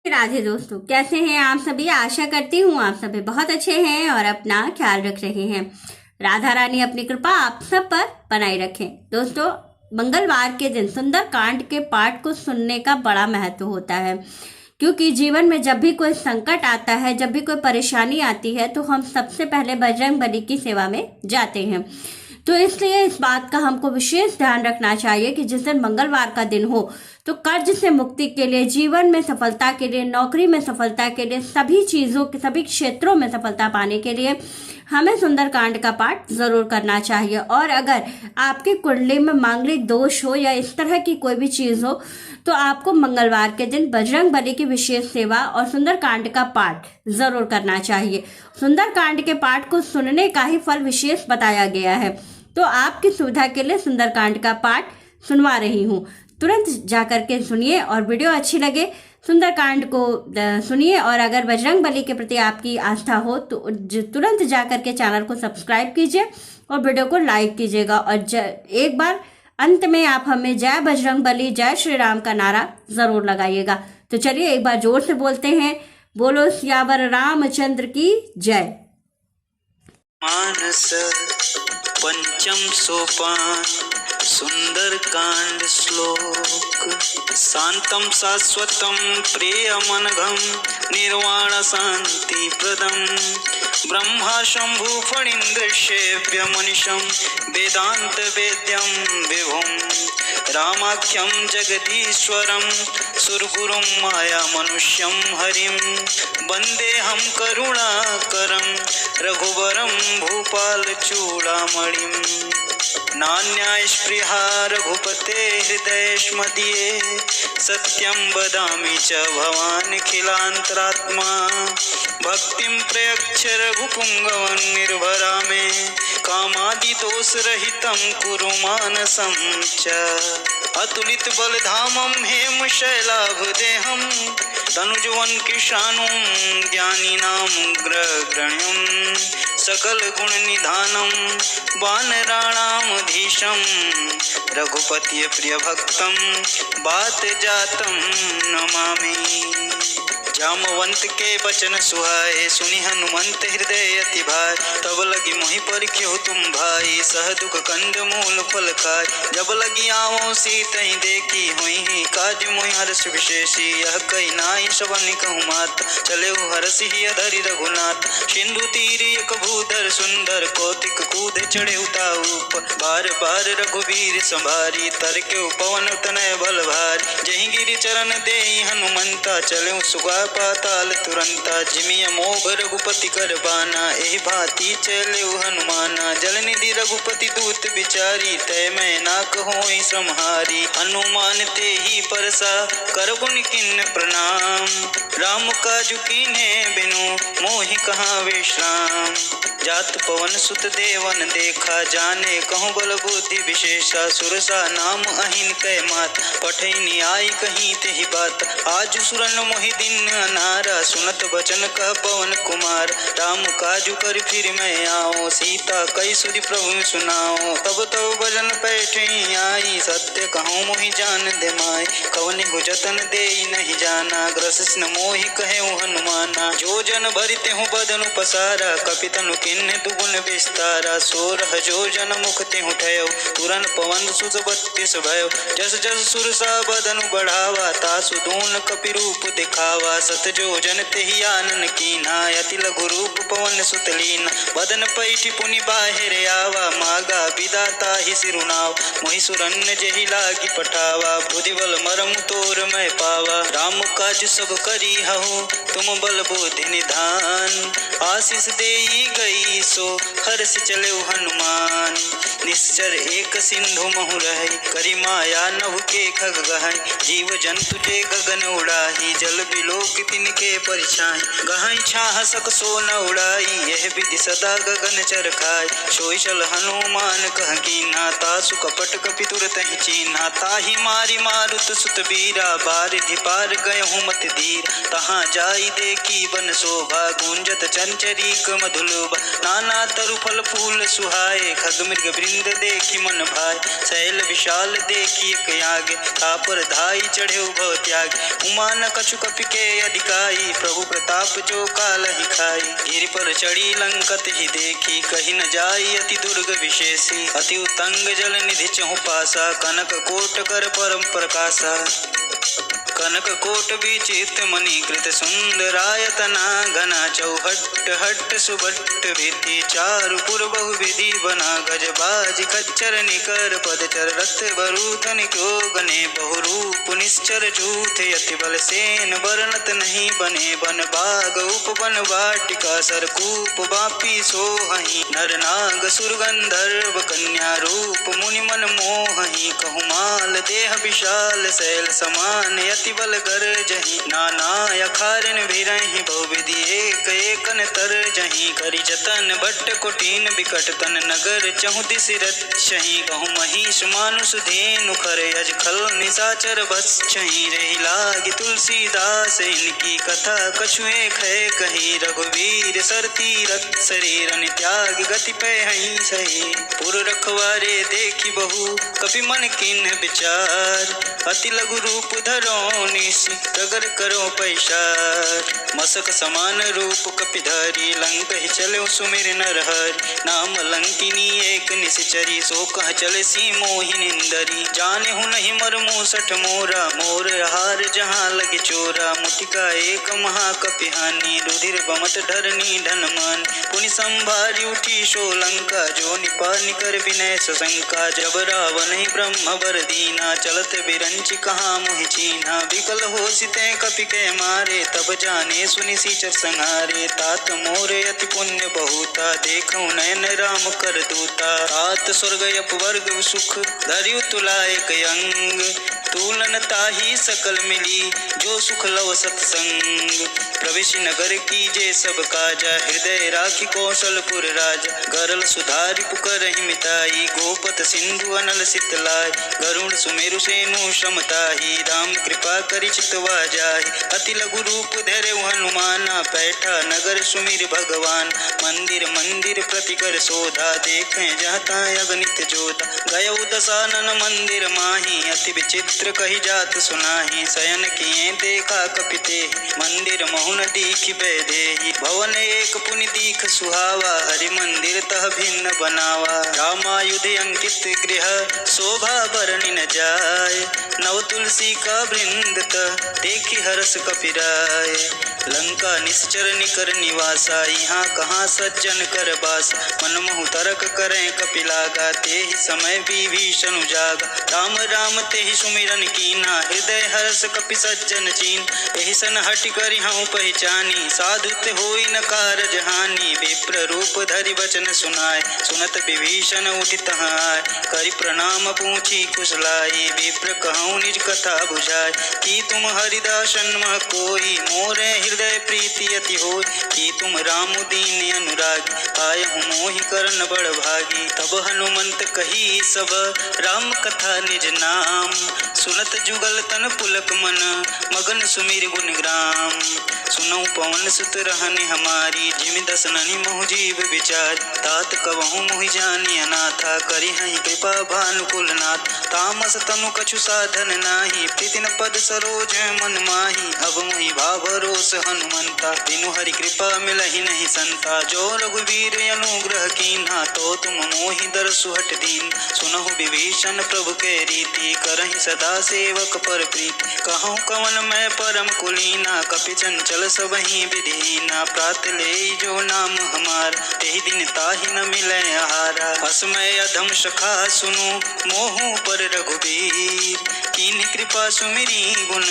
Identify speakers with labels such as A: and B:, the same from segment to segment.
A: राधे दोस्तों, कैसे हैं आप सभी। आशा करती हूँ आप सभी बहुत अच्छे हैं और अपना ख्याल रख रहे हैं। राधा रानी अपनी कृपा आप सब पर बनाए रखें। दोस्तों, मंगलवार के दिन सुंदर कांड के पाठ को सुनने का बड़ा महत्व होता है, क्योंकि जीवन में जब भी कोई संकट आता है, जब भी कोई परेशानी आती है, तो हम सबसे पहले बजरंग बली की सेवा में जाते हैं। तो इसलिए इस बात का हमको विशेष ध्यान रखना चाहिए कि जिस दिन मंगलवार का दिन हो तो कर्ज से मुक्ति के लिए, जीवन में सफलता के लिए, नौकरी में सफलता के लिए, सभी चीजों के सभी क्षेत्रों में सफलता पाने के लिए हमें सुंदरकांड का पाठ जरूर करना चाहिए। और अगर आपकी कुंडली में मांगलिक दोष हो या इस तरह की कोई भी चीज हो तो आपको मंगलवार के दिन बजरंग बली की विशेष सेवा और सुंदरकांड का पाठ जरूर करना चाहिए। सुंदरकांड के पाठ को सुनने का ही फल विशेष बताया गया है। तो आपकी सुविधा के लिए सुंदरकांड का पाठ सुनवा रही हूँ। तुरंत जाकर के सुनिए और वीडियो अच्छी लगे सुंदरकांड को सुनिए। और अगर बजरंग बली के प्रति आपकी आस्था हो तो तुरंत जाकर के चैनल को सब्सक्राइब कीजिए और वीडियो को लाइक कीजिएगा। और एक बार अंत में आप हमें जय बजरंग बली, जय श्री राम का नारा जरूर लगाइएगा। तो चलिए एक बार जोर से बोलते हैं, बोलो सियावर रामचंद्र की जय।
B: मानस पंचम सोपान सुंदर कांड श्लोक। शांतम शाश्वतम प्रियमनघम निर्वाण शांति प्रदम। ब्रह्मा शंभु फणीन्द्रशेव्य मनिषम वेदांत वेद्यम विभुम। रामाख्यम जगदीश्वरम सुरगुरुम माया मनुष्यम हरिम। वंदेहम करुणाकरम रघुवरम भूपाल चूड़ामणिम। नान्या स्पृहा रघुपते हृदयेष्मदीये। सत्यं वदामि च भवानखिलान्तरात्मा। भक्तिं प्रयच्छ रघुपुङ्गवं निर्भरा मे। कामादिदोषरहितं कुरु मानसं च। अतुलित बलधामं हेमशैलाभदेहं। तनुजवन किशानुं ज्ञानिनां ग्रगण्यं। सकल गुण निधानम वानराणामधीशम। रघुपति प्रिय भक्तम बात जातम नमामि। जामवंत के वचन सुहाए सुनि हनुमंत हृदय अति भाई। तब लगी मोहि परिख्यो तुम भाई सह दुख कंद मूल फल खाय। जब लगी आवो सीतहि देखी हुई काज मोहि हर्ष विशेषी। यह कई नाई सबन कहूँ मात चले हरसि धरि रघुनाथ। सिंधु तीर एक भूधर सुंदर कौतिक कूद चढ़े उताऊप। बार बार रघुवीर संभारी तर के पवन तनय बल भारी। जहि गिरि चरण देहि हनुमंता चले सुगा पाताल तुरंता। जिमिय मोघ रघुपति कर बाना एहि भांति चले हनुमाना। जल निधि रघुपति दूत बिचारी तय मैं ना कहोई सम्हारी। हनुमान ते ही परसा करबुन किन्न प्रणाम। राम काजु कीन्हे बिनु मोहि कहाँ विश्राम। जात पवन सुत देवन देखा जाने कहूँ बल बुद्धि विशेषा। सुरसा नाम अहिन कै मात पठैनी आई कहीं तेहि बात। आज सुरन मोहि दिन अनारा सुनत बचन का पवन कुमार। राम काजु कर फिर मैं आओ सीता कई सुधि प्रभु सुनाओ। तब तब भजन पैठे आई सत्य कहूँ मोहि जान दे माय। कवनि जतन दे नहीं जाना ग्रसिस न मोहि कहे हनुमाना। जो जन भरिते हूँ बदनु पसारा कपितनु किन्ने दुगुन विस्तारा। सोरह जो जन मुख तेहु ठयो तुरन पवन सुत 32 भयो। जस जस सुरसा बदनु बढ़ावा तासु दून कपि रूप दिखावा। सत जो जन तेहि आनन कीन्हा अति लघु रूप पवन सुत लीन्हा। बदन पैठि पुनि बाहिर आवा मागा विदाता ही सिरुनाव। मोहि सुरन्न जेहि लागी पठावा बुद्धि बल मरम तोर मैं पावा। राम काज सब करी हहु तुम बल बुद्धि निधान। आशीष देई गई सो हर्ष चले हनुमान। निश्चर एक सिंधु महु रही करी माया नभ के खग गहई। जीव जंतु ते गगन उड़ाही जल बिलोक तिनके परिछाई। गहई छाह सक सो न उड़ाई यह विधि सदा गगन चर खाई। सोई चल हनुमान कह कीन्हा तासु कपट कपि तुरत ही चीन्हा। ताहि मारी मारुत सुत बीरा बारिधि पार गए हूँ मत धीर। तहाँ जाई देखी बन शोभा गुंजत चंचरीक मधुलोभा। नाना तरु फल फूल सुहाए, खग मृग वृंद देखी मन भाए, शैल विशाल देखी एक आगे, तापर धाई चढ़े भव त्याग, उमा न कछु कपि के अधिकाई, प्रभु प्रताप जो काल ही खाई, गिरि पर चढ़ी लंकत ही देखी, कही न जाई अति दुर्ग विशेषी, अति उतंग जल निधि चहु पासा, कनक कोट कर परम प्रकाशा, कनक कोट विचित्र मणिकृत सुंदरायतना, घना चौहट हट सुबट भित्ति, चारु पुर बहुविधि बना, गज बाज खच्चर निकर पदचर, रथ बरूथन क्यो गने, बहुरूप निश्चर झूठ, यति बल सेन बरनत नहीं बने, बन बाग उपवन वाटिका, सरकूप बापी सोहहि, नर नाग सुर गंधर्व कन्या, रूप मुनि मन मोहहि, कहुमाल देह विशाल शैल समान, यति बल गरजहि, नाना अखारन भिरहि, बहुविधि एक एकन तरजहि, करि जतन बट कोटिन बिकट तन, नगर चहु दिस रक्षहि, कहु महिष मानुष धेनु खर, यज खल निशाचर बसहि, रहि लागी तुलसीदास इनकी कथा, कछु एक है कही, रघुवीर सर तीरथ शरीरन त्याग, गति पैहि सही, पुर रखवारे देखी बहु, कपि मन किन्ह विचार, अति लघु रूप धरो निश, प्रगर करो पैसार, मसक समान रूप कपिधारी, लंक ही चलो सुमिर नर हरि, नाम लंकिनी एक निश्चरी, सो कह चले सी मोहि निंदरी, जाने हूँ नहीं मर मूसठ मोरा, मोर हार जहाँ लगे चोरा, मुटिका एक महाकपिहानी, रुधिर बमत धरनी धनमान, पुनि संभारी उठी सो लंका, जो निपानी कर विनय सशंका, जब रावण ही ब्रह्म बर दीना, चलत बिरंच कहाँ मोहि चीन्हा, विकल हो सिते कपि के मारे, तब जाने सुनि सीचर संहारे, तात मोरे अति पुण्य बहुता, देखऊँ नयन राम कर दूता, तात स्वर्ग अपवर्ग सुख, धरियु तुला एक अंग, तुलन ताही सकल मिली, जो सुख लव सत्संग, प्रवेश नगर कीजे सब काजा, हृदय राखी कौशलपुर राजा, गरल सुधारि पुकर मिताई, गोपत सिंधु अनल सितलाई, गरुण सुमेरु सेनु समताही, राम कृपा करि चितवा जाहि, अति लघु रूप धरे हनुमाना, बैठा नगर सुमिर भगवान, मंदिर मंदिर प्रति कर शोधा, देखें जहता अगणित जोधा, गयौ दशानन मंदिर माही, अति विचित्र कही जात सुनाही, शयन किए देखा कपिते, मंदिर महुन दीख बैदेही, भवन एक पुनि दीख सुहावा, हरि मंदिर तह भिन्न बनावा, रामायुध अंकित गृह, शोभा बरनि न जाय, नव तुलसी का वृंद तह, देखी हरस कपिराय, लंका निश्चर निकर निवासा, यहाँ कहाँ सज्जन कर बास, मन महु तरक करें कपिलागा, तेहि समय विभीषण जागा, राम राम तेहि सुमिरन कीना, हृदय हर्ष कपि सज्जन चीन, एहि सन हटि करि हऊँ पहचानी, साधुत होई न कारज हानि, विप्र रूप धरि वचन सुनाय, सुनत विभीषण उठि तहाँ आय, करि प्रणाम पूछी कुशलाई, विप्र कहूँ निज कथा बुझाय, कि तुम हरिदासन मह कोई, मोरे हृदय प्रीति अति होय, कि तुम राम दीन अनुरागी, आय हूँ मोहि करन बड़ भागी, तब हनुमंत कही सब राम कथा निज नाम, सुनत जुगल तन पुलक मन, मगन सुमिर गुण ग्राम, सुनऊ पवन सुत रहनि हमारी, जिमि दस ननि मोह जीव विचार, तात कबहु मोहि जानि अनाथा, करि हहि कृपा भानुकुल नाथ, तामस तनु कछु साधन नाही, प्रीति न पद सरोज मन माही, अब मोहि भाव रोष हनुमंता, बिनु हरि कृपा मिलहि नहीं संता, जो रघुवीर अनुग्रह कीन्हा, तो तुम मोहि दरसु हट दीन, सुनहु विभीषण प्रभु के रीति, करहि सदा सेवक पर प्रीति, कहूँ कवन मैं परम कुलीना, कपि चंचल सबहि विधीना, प्रात ले जो नाम हमार, तेहि दिन ताहि न मिलै आहारा, असमय अधम सखा सुनु मोहु पर रघुवीर, कीन्ह कृपा सुमिरी गुण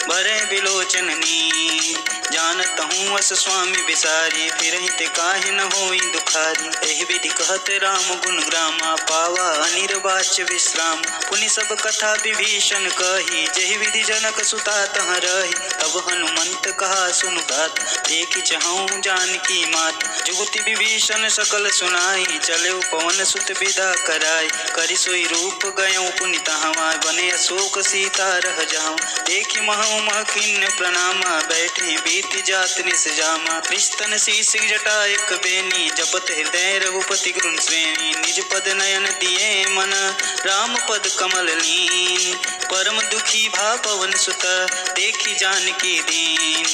B: भरे बिलोचन नीर, जानत हूँ अस स्वामी विसारी, फिरहि ते काहे न होई दुखारी, एहि विधि कहत राम गुण ग्रामा, पावा अनिर्वाच्य विश्राम, पुनि सब कथा विभीषण कही, जेहि विधि जनक सुता तह रही, तब हनुमंत कहा सुनु बात, देखि चहऊँ जानकी मात, जुगति विभीषण सकल सुनाई, चले पवन सुत विदा कराई, करि सोई रूप गयऊँ पुनि तहाँ, बने अशोक सीता रह जाऊँ, देखि महु मह किन्न प्रणामा, बैठे प्रीति जात निस जामा। कृष्ण शीस जटा एक बेनी जपत हृदय रघुपति गुण श्रेणी। निज पद नयन दिए मन राम पद कमल लीन। परम दुखी भा पवन सुत देखी जानकी दीन।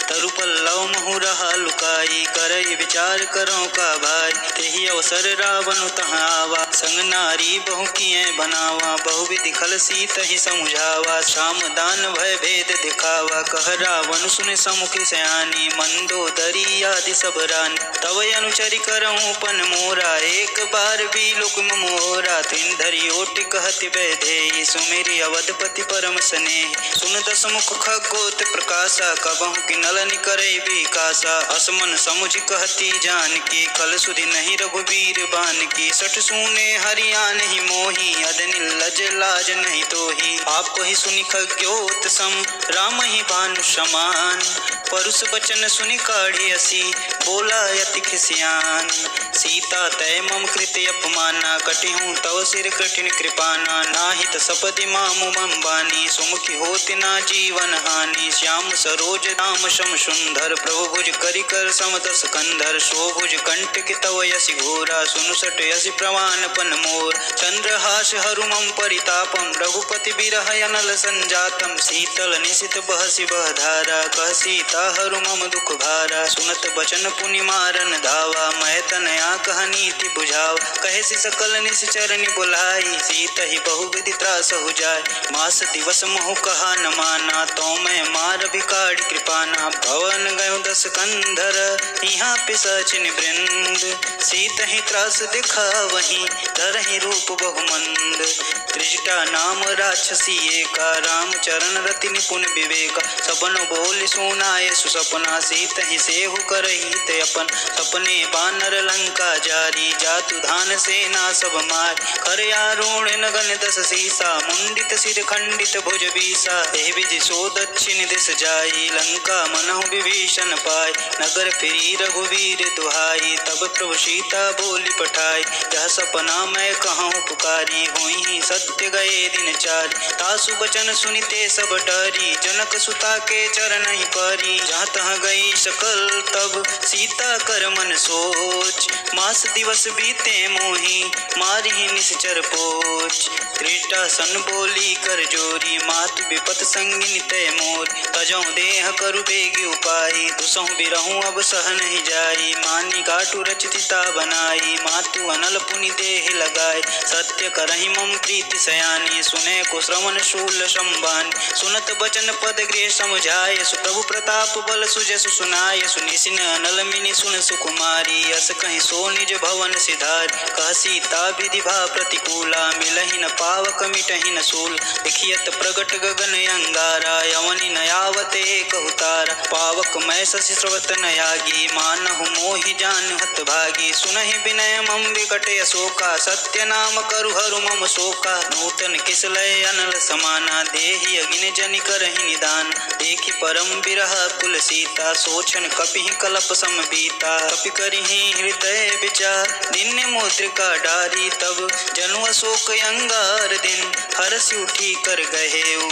B: तरु पल्लव महु रहा लुकाई करई विचार करो का भाई। तेहि अवसर रावण तहाँ आवा संग नारी बहु किए बनावा। बहुविधि खल सीतहि समुझावा श्याम दान भय भेद दिखावा। कह रावण सुन समुख सयानी मंदोदरी आदि सब रानी। तव अनुचरि करऊँ पन मोरा एक बार भी लोक मोरा। तिन धरि ओटि कहति वैदेही सुमेरि अवधपति परम स्नेही। सुन दस मुख खगोत प्रकाशा कबहु कि नलन करई विकासा। असमन समुझ कहती जानकी कल सुधि नहीं रघुवीर बानकी। सठ सूने हरियान ही मोही अदनि लज लाज नहीं तोही। आप ही सुनि खग्योत सम राम ही भानु समान। परुष बचन सुनि काढ़ी असी बोला यति खिसियान। सीता तय मम कृत अपमाना कटिहूँ तव सिर कठिन कृपाना। नाहित सपदि मामु मम बानी सुमुखी होति ना जीवन हानि। श्याम सरोज नाम शम सुंदर प्रभु भुज करि कर सम दस कंधर। शोभुज कंटक तव यसि घोरा सुनु सट यसि प्रवान पन मोर। चंद्रहास हरु मम परितापम रघुपति बिरह अनल संजातम। शीतल निशित बहसि बह धारा कह सीता हरु मम दुख भारा। सुनत बचन पुनि मारन धावा मैं तनया कह नीति बुझाव। कहे सि सकल निश्चरनि बुलाई सीतहि बहुविधि त्रास हो जाय। मास दिवस महु कहा न माना तो मैं मार भिखारी कृपाना। भवन गयो दस कंधर यहाँ पिशाचिन वृंद। सीतहि त्रास दिखा वहीं धरहि रूप बहुमंद। त्रिजटा नाम राक्षसी एका राम चरण रति निपुण विवेका। सबन बोल सुनाए सुसपना सीतहि सेहु करहि ते अपन। सपने बानर लंका जारी जातु धान सेना सब मार। कर आरूढ़ नगन दस सीसा मुंडित सिर खंडित भुज बीसा। एहि विधि सो दक्षिण दिस जाई लंका मनहु विभीषण पाय। नगर फिरी रघुवीर दुहाई तब प्रभु सीता बोली पठाई। यह सपना मैं कहूँ पुकारी हुई सत्य गए दिन चार। तासु बचन सुनिते सब डरी जनक सुता के चरण ही परी। जहाँ तहाँ गई सकल तब सीता कर मन सोच। मास दिवस बीते मोही मारी निश्चर पोच। त्रिजटा सन बोली कर जोरी मातु विपत संगिनी तय मोर। तजौ देह करु बेगी उपाई दुसहु बिरहु अब सह नहीं जाई। मानी काटु रचिता बनाई मातु अनल पुनि देह लगाए। सत्य करहि मम प्रीति सयानी सुने को श्रवण शूल संबान। सुनत बचन पद गृह समझाय सुप्रभु प्रताप बल सुजसु सुनाय। सुनिसिन अनल मिनि सुन सुकुमारी अस कहीं सो निज भवन सिधार। कह सीता विधि भा प्रतिकूला मिलहि न पावक मिटहि न सूल। लिखियत प्रगट गगन अंगारा यवनि न आवते कहु तारा। पावक मैं शशि स्रवत न यागी मानहु मोहि जान हत भागी। सुनहि विनय मम विकट अशोका सत्य नाम करु हरु मम शोका। नूतन किसलय अनल समाना देहि अगिन जनि करहि निदान। देखि परम बिरह कुल सीता सोचन कपिहि कलप सम बीता। कपि करिहि हृदय विचार दिन मुद्रिका डारी तब जनु अशोक अंगार दिन हरसि उठी कर गहेऊ।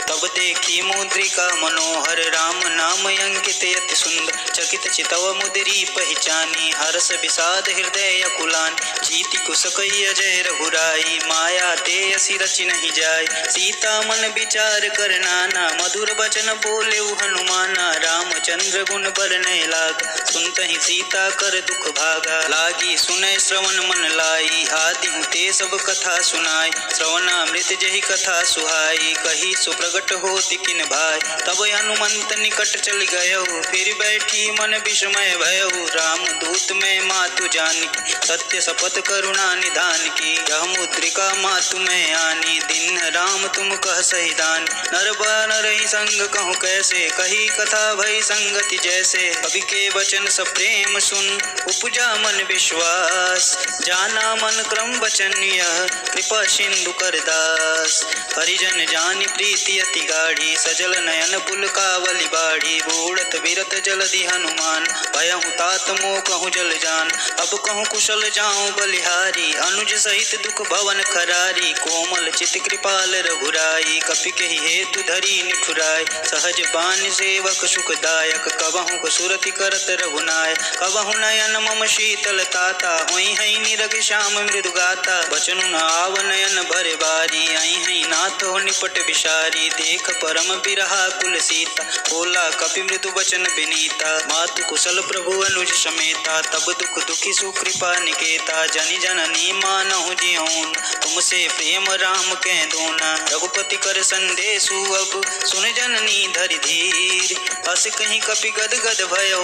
B: तब देखी मुद्रिका मनोहर राम नाम अंकित अति सुंदर। चकित चितव मुद्री पहचानी हर्ष विषाद हृदय कुलान। जीति कुसकई अजय रघुराई माया ते असी रचि नहीं जाय। सीता मन विचार कर नाना मधुर बचन बोले हनुमाना। रामचंद्र गुण बरनय लाग सुनतहि सीता कर दुख भागा। लागी सुनय श्रवण मन लाई आदि ते सब कथा सुनाय। श्रवणामृत जहि कथा सुहाई कही सुप्रगट होति किन भाई। तब हनुमंत निकट चल गयहु फिर बैठी मन विस्मय भयहु। राम दूत में मातु जानकी सत्य शपथ करुणा निधान की। यह मुद्रिका मातु में आनी दिन राम तुम कह सहिदान। नर बानर ही संग कहूँ कैसे कही कथा भई संगति जैसे। कवि के वचन सब प्रेम सुन उपजा मन विश्वास। जाना मन क्रम वचन यह कृपा सिंधु कर दास। हरिजन जानि प्रीति अति गाढ़ी सजल नयन पुल कावली बाढ़ी। बूढ़त अविरत जलधि हनुमान। भयहु तात मोह कहूँ जल जान, अब कहूँ कुशल जाऊँ बलिहारी। अनुज सहित दुख भवन खरारी, कोमल चित कृपाल रघुराई। कपि केहि हेतु धरी निठुराय, सहज बान सेवक सुखदायक। कबहु सुरति करत रघुनाय, कबहु नयन मम शीतल ताता। होई हई निरग श्याम मृदु गाता, बचनु न आव नयन भरे बारी। आई हई नाथ हो निपट विषारी, देख परम बिरहा कुल सीता। बोला कपि मृदु वचन विनीता, मातु कुशल प्रभु अनुज समेता। तब दुख दुखी सुकृपा निकेता, जनि जननी मानहु जिऊन। तुमसे प्रेम राम कै दूना, रघुपति कर संदेशु अब सुन जननी धरि धीर। अस कहीं कपि गद गद भयो,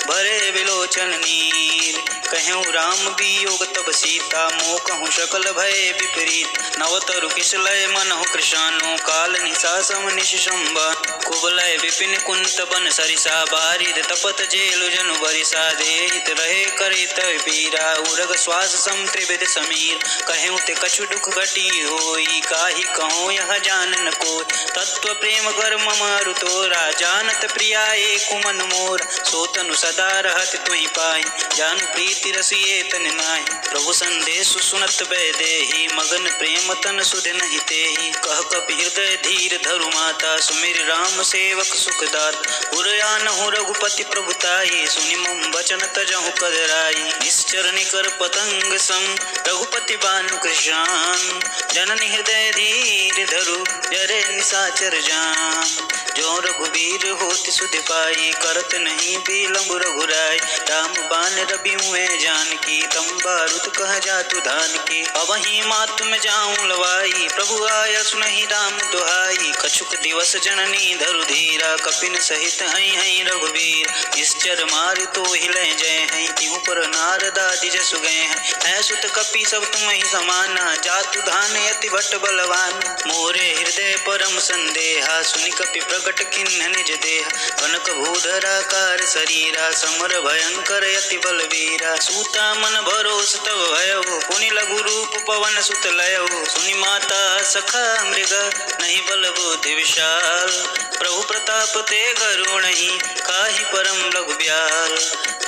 B: भरे विलोचन नीर। कहूँ राम वियोग तब सीता, मोह कहूँ सकल भय विपरीत। नवतरु किसलय मनहु कृशानु, काल निशा सम निश संबान। कुबलय विपिन कुंत बन सरिसा, बारिद तपत जेलु जनु बरिसा। देहित रहे करित पीरा, उरग श्वास सम त्रिविध समीर। कहूँ ते कछु दुख घटी होई, काहि कहूँ यह जानन कोय। तत्व प्रेम कर मम अरु तोरा, जानत प्रिया एको मन मोर। सो तनु सदा रहत तुहि पाई, जानु प्रीति रसिए तन नाहि। प्रभु संदेश सुनत बैदेही, मगन प्रेम तन सुध नहीं तेहि। कह कपि हृदय धीर धरु माता, सुमिर राम सेवक सुखदात। उरयानहु रघुपति प्रभुताई, सुनि मम वचन तजहु कदराई। निश्चर निकर पतंग सम, रघुपति बानु कृशान। जननी हृदय धीर धरु, जरे निशाचर जान। जो रघुबीर होति सुध पाई, करत नहीं बिलम्ब रघुराई। राम बान रबि मुए जानकी, तम बारुद कह जातु धान की। अबहि मातु में जाऊं लवाई, प्रभु आया सुनहि राम दुहाई। कछुक दिवस जननी धरु धीरा, कपिन सहित हई हई रघुबीर। निश्चर मार तो हिले जय हई, तिहु पर नारद आदि जसु गए हैं। सुत कपि सब तुम ही समाना, जातु धान यति भट्ट बलवान। मोरे हृदय परम संदेहा, सुनि कपि प्रगट किन्ह निज देह। कनक भूधराकार शरीरा, समर भयंकर यति बलवीरा। सूता मन भरोस तब भयो, पुनि लघु रूप पवन सुत लयो। सुनि माता सखा मृग, नहीं बल बुद्धि विशाल। प्रभु प्रताप ते गरुणहि, काहि परम लघु ब्याल।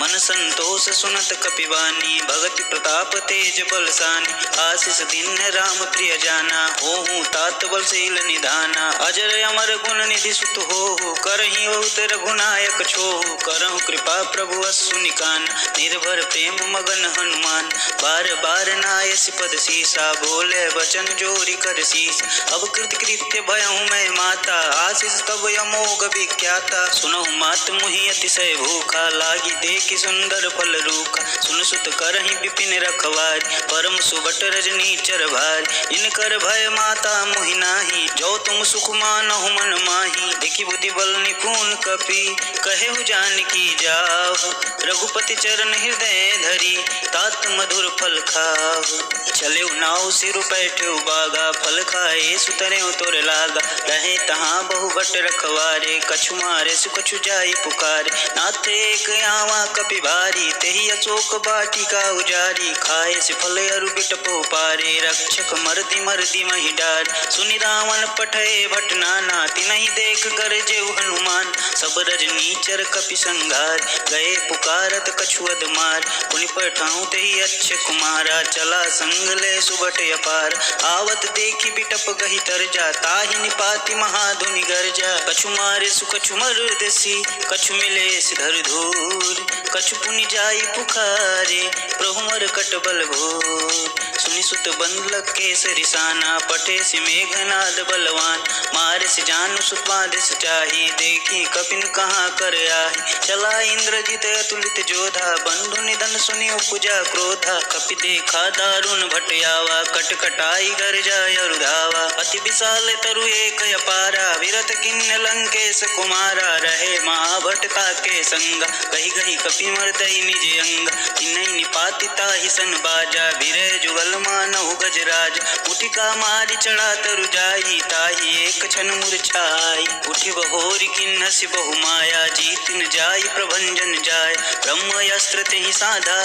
B: मन संतोष सुनत कपिवानी, भगति प्रताप तेज बलसानी। आशीष दिन राम प्रिय जाना, होहु तात बलशील निधाना। अजर अमर गुण निधि सुत होहु, करहि बहुत रघुनायक छोहु। करहु कृपा प्रभु अस्सु निकान, निर्भर प्रेम मगन हनुमान। बार बार नायस पद सीसा, बोले वचन जोरी कर शीस। अब कृत कृत्य भयहु मैं माता, आशीष तब अमोघ विख्याता। सुनहु मात मुहि अतिशय भूखा, लागी देखि सुंदर फल रूखा। सुन सुत करहि विपिन रखवार, परम सुबट रजनी चर भार। इनकर भय माता मोहि नाही, जो तुम सुख मानहु मन माही। देखि बुद्धि बल निपुण कपि, कहेहु जानकी जाहु। रघुपति चरण हृदय धरी, तात मधुर फल खाहु। चलेउ नाउ सिरु बैठेउ बागा, फल खाए सुतरेउ तोर लागा। रहे तहाँ बहु भट रखवारे, कछु मारे सु कछु जाई पुकारे। नाथ एक आवा कपि भारी, तेहि अशोक बाटिका उजारी। खाए से फल अरु बिटपो पारे, रक्षक मर्दि मर्दि महि डार। सुनि रावण पठय भट नाना, तिनहि देख गरजेउ हनुमान। सब रजनीचर कपि संघार, गए पुकारत कछु अधमार। पुनि पठाऊं तेहि अच्छे कुमारा, चला संग ले सुबट अपार। आवत देखि बिटप गहि तरजा, ताहि निपाति महाधुनि गर्जा। कछु मारे सु कछु मर्दसी, कछु मिले सिधर धूर। कछु पुनि जाई पुकारे, प्रभु मरकट बल भोर। सुनि सुत बंद लग केसरि साना, पटे सि मेघनाद बलवान। मारे से जानु सुत बाधिस चाही, देखी कपिन कहाँ कर आही। चला इंद्रजित अतुलित जोधा, बंधु निधन सुनि उपजा क्रोधा। कपि देखा दारुण भटयावा, कटकटाई गर्जा अरुधावा। अति विशाल तरु एक अपारा, विरत किन्न लंकेश कुमारा। रहे महाभट ताके संगा, कही गही कपि मर्दई निज अंग। तिन्हि निपाति ताहि सन बाजा, विरह जुगल मानहु गजराज। उठिका मारि चढ़ा तरु जाई, ताहि एक क्षण मूर्छाई। उठि बहोरि किन्हसि बहु माया, जीत न जाई प्रभंजन जाय। ब्रह्म अस्त्र तेहि साधा,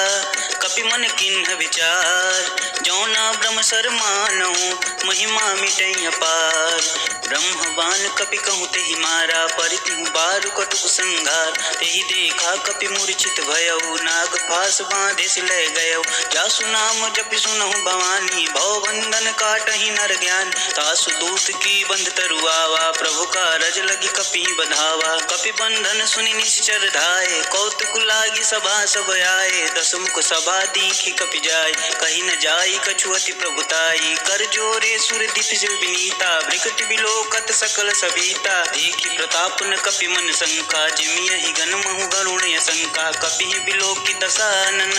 B: कपि मन किन्ह विचार। जौना ब्रह्म सर मानहु, महिमा मिटै अपार। ब्रह्मवान कपि कहूँ तेहि मारा, परितिहु बारु कटुक संघार। तेहि देखा कपि मूर्छित भयउ, नाग फास बांधे सिलय गयउ। जासु नाम जपि सुनहु भवानी, भव बंधन काटहि नर ज्ञान। तासु दूत की बंध तरुआवा, प्रभु का रज लगी कपि बधावा। कपि बंधन सुनि निश्चर धाये, कौतुक लागी सभा सब आए। दस मुख सभा दीखि कपि जाय, कही न जाई कछु अति प्रभुताई। कर जोरे सुर दीप शिव विनीता, भृकुटि बिलोकत सकल सबीता। देखि प्रताप न कपि मन शंका, जिमियहि गण महु गरुण शंका। कपि बिलोकि दसानन,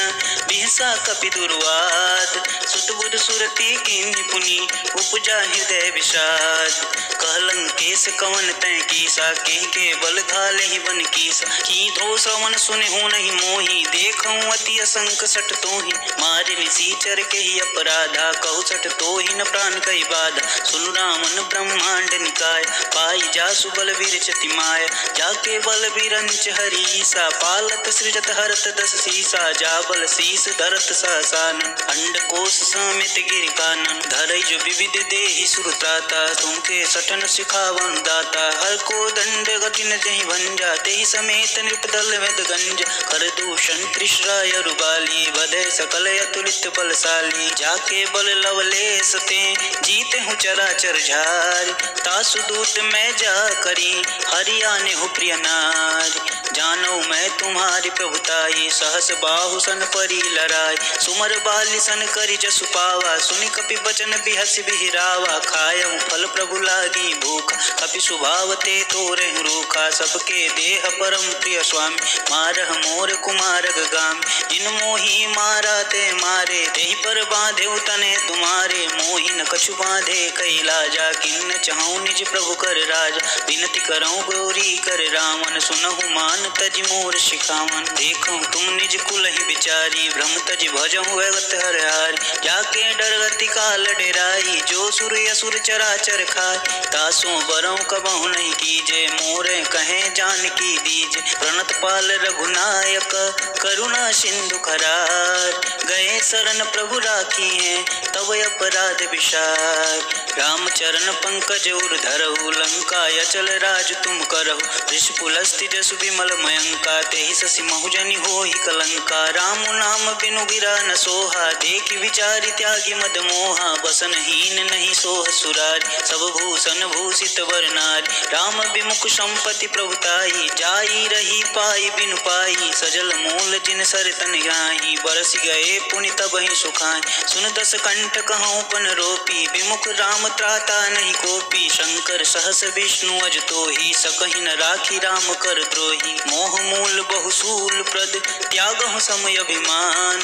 B: बिहसा कपि दुर्वाद। सुत बुध सुरति कीन्हि पुनि, उपजा हृदय विषाद। कहलन केस कवन तै कीसा, केहि के बल घालेहि बन कीसा। कीधो श्रवण सुनहु नहीं मोहि, देखऊँ अति असंक सठ तोहि। मारि निसीचर केहि अपराधा, कहु सठ तोहि न प्राण कहि बाधा। सुनु रामन ब्रह्मांड निकाय, पाई जासु बलबीर चति माय। जाके बलबीर अंच हरीसा, पालत सृजत हरत दस सीसा। जा बल शीस धरत सहसान, अंडकोश समेत गिर कानन। धरई जो विविध देहि सुरत्राता, तुमके सठन सिखावन दाता। हर को दंड गति न जहि भंजा, तेहि समेत नृपदल वेद गंज। कर दूषण त्रिशराय रुबाली, बधे सकल अतुलित बलशाली। जाके बल लवलेस ते, जीते हूँ चराचर झार। तासु दूत मैं जा करी, हरियाने हो प्रिय नार। जानो मैं तुम्हारी प्रभुताई, सहस बाहु सन परी लराय। सुमर बाली सन करी जसु पावा, सुनि कपि बचन बिहसि बिहिरावा। खायहु फल प्रभु लागी भूख, कपि स्वभाव ते तोरे रूखा। सबके देह परम प्रिय स्वामी, मारह मोर कुमारग गाम। जिन मोहि मारा ते मारे, तेहि पर बांधे तने तुम्हारे। मोहि न कछु बांधे कैलाजा, किन्न चाहूँ निज प्रभु कर राज। विनती करऊँ गौरी कर रावण, सुनहु मान तजि मोर शिखावन। देखऊँ तुम निज कुल ही विचारी, भ्रम तजि भजहु भगत हरहारी। जाके डरगति काल डेराई, जो सुर असुर चराचर खाय। तासों बरऊँ कबहु नहीं कीजे, मोरे कहे जानकी दीजे। प्रणत पाल रघुनायक, करुणा सिंधु करार। गए शरण प्रभु राखी हैं, तब अपराध विशार। राम चरण पंकज उर धरहु, लंका अचल राज तुम करहु। वृष पुलस्ति जसु विमल मयंका, तेहि ससि महुजनि होहि कलंका। राम नाम बिनु गिरा न सोहा, देखि विचारि त्यागी मद मोहा। बसन हीन नहीं सोह सुरारी, सब भूषण भूषित वर नारी। राम विमुख संपत्ति प्रभुताई, जाई रही पाई बिनु पाई। सजल मूल जिन सर तन गाही, बरस गए पुनि तबहि सुखाई। सुन दस कंठ कहूँ पन रोपी, विमुख राम त्राता नहीं कोपी। शंकर सहस विष्णु अज तोहि, सकहि न राखी राम कर द्रोही। मोह मूल बहुसूल प्रद, त्यागहु समय अभिमान।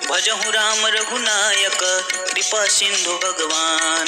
B: भजहु राम रघुनायक, कृपा सिंधु भगवान।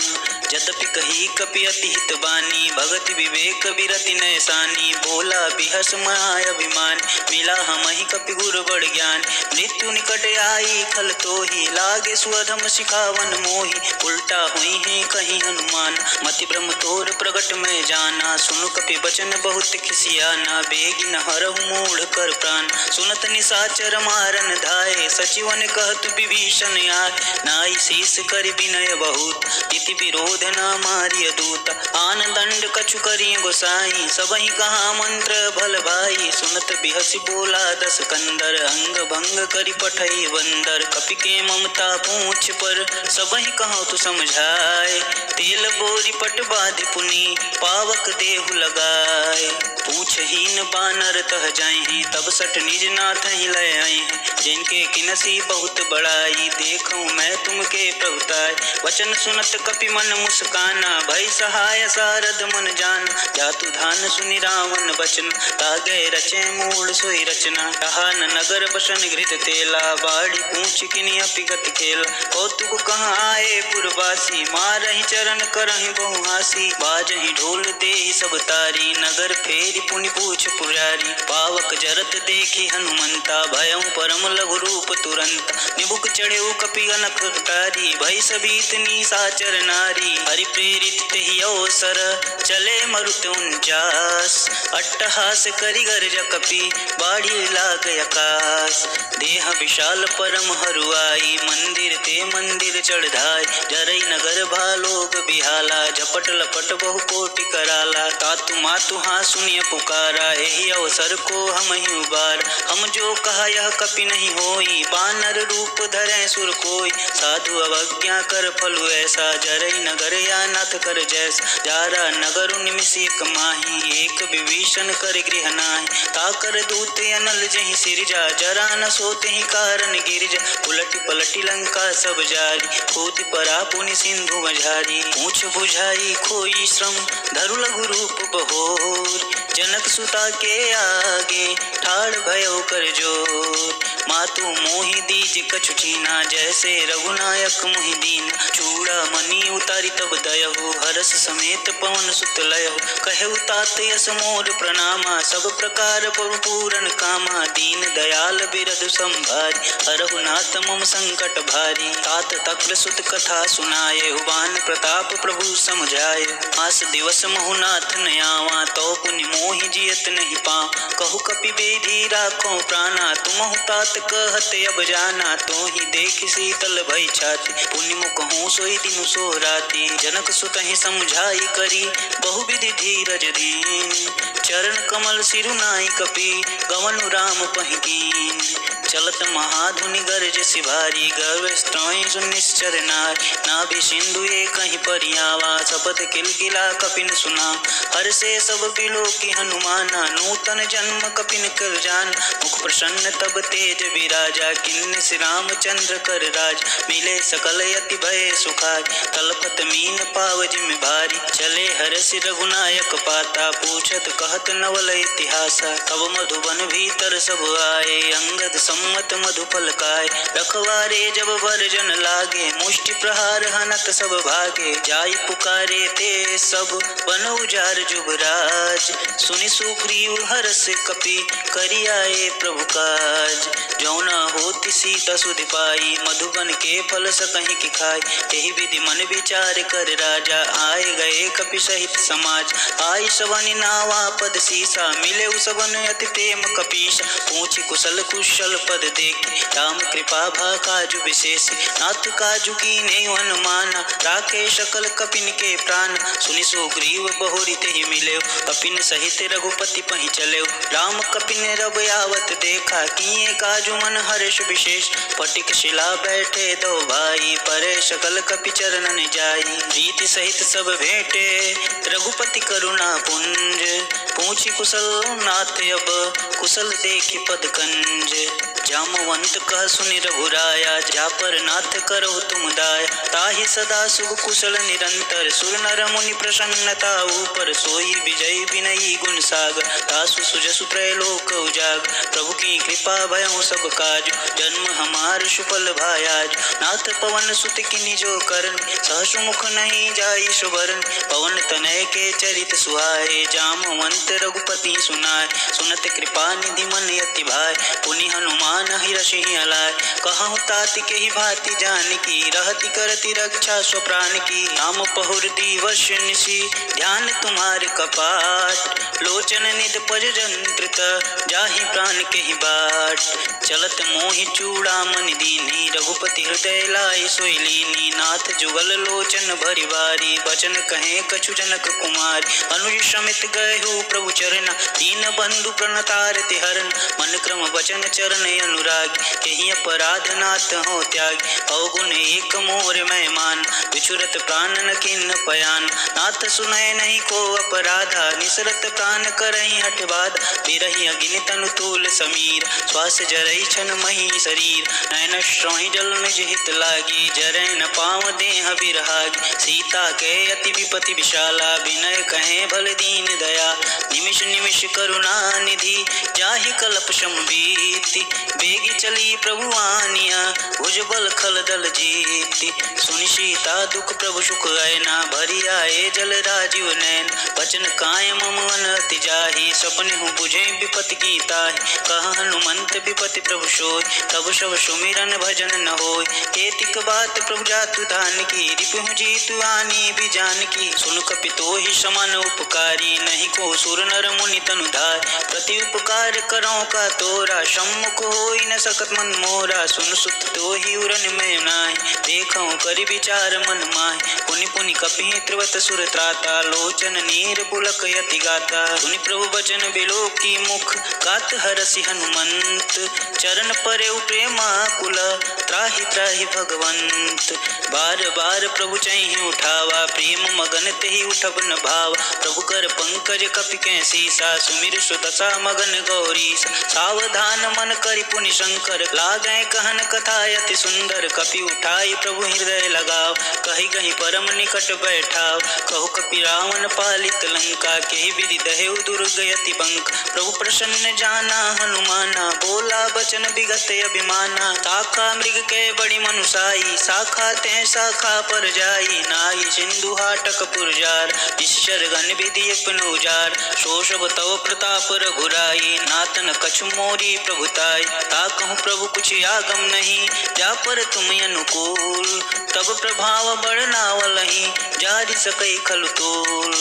B: यद्यपि कही कपि अति हित बानी, भगति विवेक विरति नैसानी। बोला बिहस माय अभिमान, मिला हमहि कपि गुर बड़ ज्ञान। मृत्यु निकट आई खल तोहि, लागे स्वधम सिखावन मोहि। उल्टा हुई है कहीं हनुमान, मति ब्रह्म तोर प्रगट में जाना। सुनु कपि बचन बहुत खिसियाना, बेगी न हरहु मूढ़ कर प्राण। सुनत निशाचर मारन धाये, सचिवन कहत विभीषण आय। नाई शीस करि विनय बहुत, इति विरोध न मारिय दूत। आन दंड कछु करिय गोसाई, सबहि कहा मंत्र भल भाई। सुनत बिहसि बोला दस कंदर, अंग भंग करि पठई बंदर। कपि के ममता पूछ पर, सबहि कहूँ तु समझाए। तेल बोरी पट बाधि पुनि, पावक देहु लगाए। पूछहीन बानर तह जाहि, तब सट निज नाथ ही लय आए। जिनके किनसी बहुत बड़ाई, देखूं मैं तुमके प्रभुताय। वचन सुनत कपि मन मुस्काना, भय सहाय सारद मन जान। जातु धान सुनि रावण बचन, तागे रचे मूढ़ सोई रचना। कहा न नगर बसन घृत तेला, बाड़ी पूछ किनि अपिगत खेला। कौतुक कहाँ आए पुरवासी, मारहि चरण करहि बहुहासी। बाजहि ढोल देहि सब तारी, नगर फेरि पुनि पूछ पुरारी। पावक जरत देख देखी हनुमंता, भयउ परम लघु रूप तुरंत, निबुक चढ़ेउ कपि गनख टारी, भई सबीत निशाचर नारी, हरि प्रेरित तेहि अवसर, चले मरुत 49, अट्टहास करि गर्ज कपि, बाढ़ि लाग आकाश, देह विशाल परम हरुआई, मंदिर ते मंदिर चढ़ाई, जरई नगर भालोग बिहाला, झपट लपट बहु कोटि कराला, तातु मातु हाँ सुनिय पुकारा, एहि अवसर को हम ही उबार, हम जो कहा यह कपि नहीं होई, बानर रूप धरे सुर कोई, साधु अवज्ञा कर फलु ऐसा, जरई नगर या नाथ कर जैसा, जारा नगर निमिषि एक माही, एक विभीषण कर गृह नाही, ताकर दूत अनल जहि सिरजा, जरा न सोते ही कारण गिरजा, उलटि पलटि लंका सब जारी, कूदि परा पुनि सिंधु मझारी, पूछ बुझाई खोई श्रम, धरु लघु रूप बहोर, जनक सुता के आगे ठाड़ भयो कर जोर, मातु मोहि दीज कछु चीना, जैसे रघुनायक मोहि दीन, चूड़ा मणि उतारी तब दयहु, हरस समेत पवन सुत लयहु, कहु तात यस मोर प्रणामा, सब प्रकार पूरन कामा, दीन दयाल बिरध संभारी, हरहु नाथ मम संकट भारी, तात तक्र सुत कथा सुनाए, उबान प्रताप प्रभु समझाए, आस दिवस महु नाथ न आवा, तो पुनि मोहि जियत नहीं पाँ, कहु कपि बेधी राखो प्राणा, तुमहु तात कहत अब जाना, तो ही देख शीतल भई छाती, पुनि मुख हूँ सोई दिनु सोहराती, जनक सुत ही समझाई करी, बहुविधि धीरज दीन, चरण कमल सिरुनाई कपि, गवनु राम पहिकीन, चलत महाधुनि गर्ज सिभारी, गर्व स्त्रोई सुनिश्चर नारी, नाभि सिंधु एक कहीं परियावा, शपथ किलकिला कपिन सुना, हर से सब बिलो की हनुमाना, नूतन जन्म कपिन कर जान, मुख प्रसन्न तब तेज विराजा, किन्न श्री रामचंद्र कर राज, मिले सकल यति भय सुखाय, तलपत मीन पाव जिम भारी, चले हरष रघुनायक पाता, पूछत कहत नवल इतिहासा, तब मधुबन भीतर सब आए, अंगद सम्मत मधुफल काय, रखवारे जब वर्जन लागे, मुष्टि प्रहार हनत सब भागे, जाय पुकारे ते सब बन उजार जुबराज, सुनि सुग्रीव हरष कपि, करि आए प्रभु काज, जौना होति सीता सुधि पाई, मधुबन के फल सकहि की खाई, तेहि विधि मन विचार कर राजा, आए गए कपि सहित समाज, आई सवनि नावा पद सीसा, मिले उसवन अति प्रेम कपीसा, पूछि कुशल कुशल पद देखि, राम कृपा भा काजु विशेष, नाथ काजु कीन्हे हनुमाना, राखे सकल कपिन के प्राण, सुनि सुग्रीव बहुरि तेहि मिले, कपिन सहित रघुपति पहि चले, राम कपिन रब आवत देखा, किए काजु मन हर्ष विशेष, पटिक शिला बैठे दो भाई, परे सकल कपि चरणन जाई, प्रीति सहित सब भेंटे, रघुपति करुणा पुंज, पूछी कुशल नाथ अब, कुशल देखि पद कंज, जामवंत कह सुनि रघुराया, जा पर नाथ करहु तुम दाया, ताहि सदा शुभ कुशल निरंतर, सुर नर मुनि प्रसन्नता ऊपर, सोई विजय विनयी गुण सागर, तासु सुजसु त्रैलोक उजाग, प्रभु की कृपा भयउ सब काज, जन्म हमार सुफल भायाज, नाथ पवन सुत किनि जो करन, सहसु मुख नहीं जाई सुबरन, पवन तनय के चरित सुहाए, जामवंत रघुपति सुनाय, सुनत कृपा निधि मन यति भाय, पुनि हनुमान हिरषि हलाय, कहूँ तात के ही भांति जानकी, रहति करति रक्षा स्वप्राण की, नाम पहुर दिवस निशि, ध्यान तुम्हारे कपाट, लोचन निध पज जंत्रित, जाहि प्राण के ही बाट, चलत मोहि चूड़ामणि दीनी, रघुपति हृदय लाई सोई लीनी, नाथ जुगल लोचन भरि बारी, बचन कहे कछु जनक कुमारी, अनुज समित गए प्रभु चरण, दीन बंधु प्रणतारति हरन, मन क्रम वचन चरण अनुराग, केहि अपराध नाथ हो त्याग, अवगुण एक मोर मैं मान, विचुरत प्राण न किन्न पयान, नाथ सुनय नहीं को अपराधा, निसरत प्राण करहि हठ बाध, बिरहि अग्नि तनु तूल समीर, श्वास जरई छन मही शरीर, नयन श्रोहि जल निज हित लागी, जरै न पाव देह बिरहागी, सीता के अति विपति विशाला, विनय कहे भल दीन दया, निमिष निमिष करुणा निधि, जाहि कल्प संबीति, बेगी चली प्रभु आनिया, भुजबल खल दल जीति, सुनि सीता दुख प्रभु सुख ऐना, भरि आए जल राजीव नैन, बचन काय मम अनति जाहि, सपने हूँ बुझे विपति की ताहि, कह हनुमंत विपति प्रभु सोय, तब सब सुमिरन भजन न होय। एतिक बात प्रभु जातु धान की, रिपुहु जीतु आनी भी जान की। सुन कपितोहि समान उपकारी, नहीं को सुर नर मुनि तनु धाय। प्रति उपकार करौ का तोरा, सम्मुख होई न सकत मन मोरा। सुन सुत तोहि उरन में नाहि, देखौ करि विचार मन माहि। पुनि पुनि कपि त्रिवत सुर त्राता, लोचन नीर पुलक यति गाता। सुनि प्रभु बचन बिलोकी मुख, गात हरसि हनुमंत। चरण परेउ प्रेमाकुल, त्राहि त्राहि भगवंत। बार बार प्रभु चहि उठावा, प्रेम मगन तेहि उठब न भाव। प्रभु कर पंकज कपि कै सीसा, सुमिर सुदशा मगन गौरीश। सावधान मन करि पुनि शंकर, लागै कहन कथा अति सुंदर। कपि उठाई प्रभु हृदय लगाव, कहि कहि परम निकट बैठाव। कहु कपि रावण पालित लंका, केहि विधि दहेउ दुर्ग यति बंक। प्रभु प्रसन्न जाना हनुमाना, बोला बचन विगत अभिमाना। ताका मृग के बड़ी मनुसाई, शाखा ते शाखा पर जाई। नाई सिंधु हाटक पुरजार, निश्चर गण विधि अपनु उजार। सो सब तव प्रताप रघुराई, नातन कछु मोरी प्रभुताई। ताकहु प्रभु कुछ आगम नहीं, जा पर तुम अनुकूल। तब प्रभाव बढ़नावलहि, जारि सकै खलु तोल।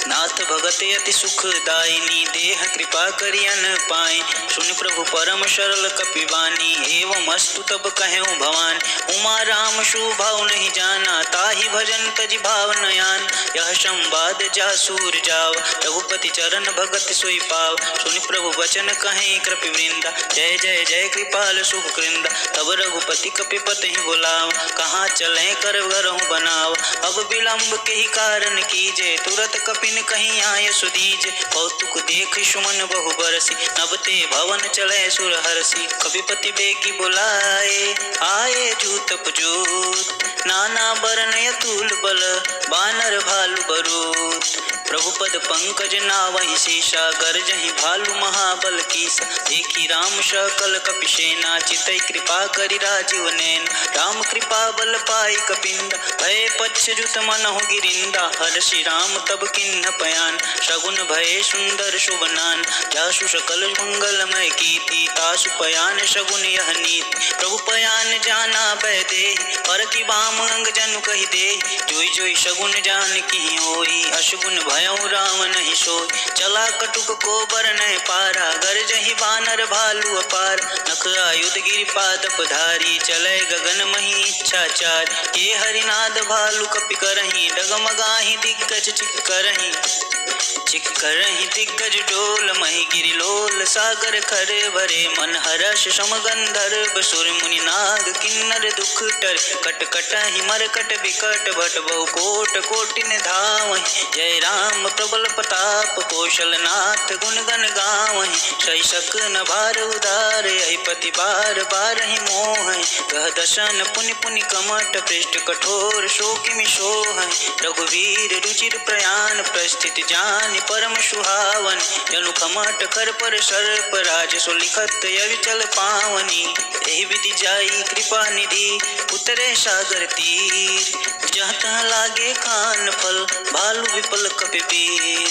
B: नाथ भगत अति सुखदायिनी, देह कृपा करि अन पाए। सुनि प्रभु परम सरल कपिवानी, एवं अस्तु तब कहूँ भवान। उमा राम सुभाव नहीं जाना, ताहि भजन तजि भाव नयान। यह संवाद जासूर जाव, रघुपति चरण भगत सोई पाव। सुनि प्रभु वचन कहें कृपि वृंदा, जय जय जय कृपाल सुख कृंदा। तब रघुपति कपिपति बुलाव, कहाँ चले कर घरहु बनाव। अब विलंब के ही कारण कीजे, तुरत कपिन कहीं आय सुदीजे। कौतुक देख सुमन बहु बरसी, नबते भवन चले सुर हरसी। कपिपति बेगी बुलाए, आए जूत पजूत। नाना बरन अतुल बल, बानर भालु बरूत। प्रभु पद पंकज नावहि शेषा, गर्जहि भालु महाबल कीसा। देखी राम सकल कपिसेना, चितई कृपा करि राजीव नैन। राम कृपा बल पाई कपिंदा, भय पच्छ्रुत मनहु गिरिंदा। हर्षि राम तब किन्ह पयान, शगुन भय सुंदर शुभनान। जासु सकल मंगलमय कीर्ति, तासु पयान शगुन यह नीति। प्रभु पयान जाना भय देहि, पर की बाम अंग जनु कहि देहि। जोई जोई शगुन जान की होई, अशगुन भयउ राम नहीं सोई। चला कटुक को बरनहि पारा, गर्जहि बानर भालु अपार। नख आयुध गिरि पादप धारी, चलै गगन मही इच्छाचार। के हरिनाद भालु कपि करहि, डगमगाहि दिग्गज चिक्करहि दिग्गज डोल। मही गिरि लोल सागर खर भरे, मन हर्ष सम गंधर्व सुर मुनि नाग किन्नर दुख टर। कट कटहि मरकट बिकट, भट बहु कोट कोटि धावहि। जय राम प्रबल प्रताप, कौशल नाथ गुण गण गावहि। सही सक न भार उदार, यही पति बार बारहि मोहि। गह दशन पुनि पुनि कमट, पृष्ठ कठोर शोकि सोहहि। रघुवीर रुचिर प्रयाण, प्रस्थित जान परम सुहावन। जनु खमट कर पर सर्प, राज सो लिखत अविचल पावनी। एहि विधि जाई कृपा निधि, उतरे सागर तीर। जहाँ तहाँ लागे खान फल, भालु विपल कपिवीर।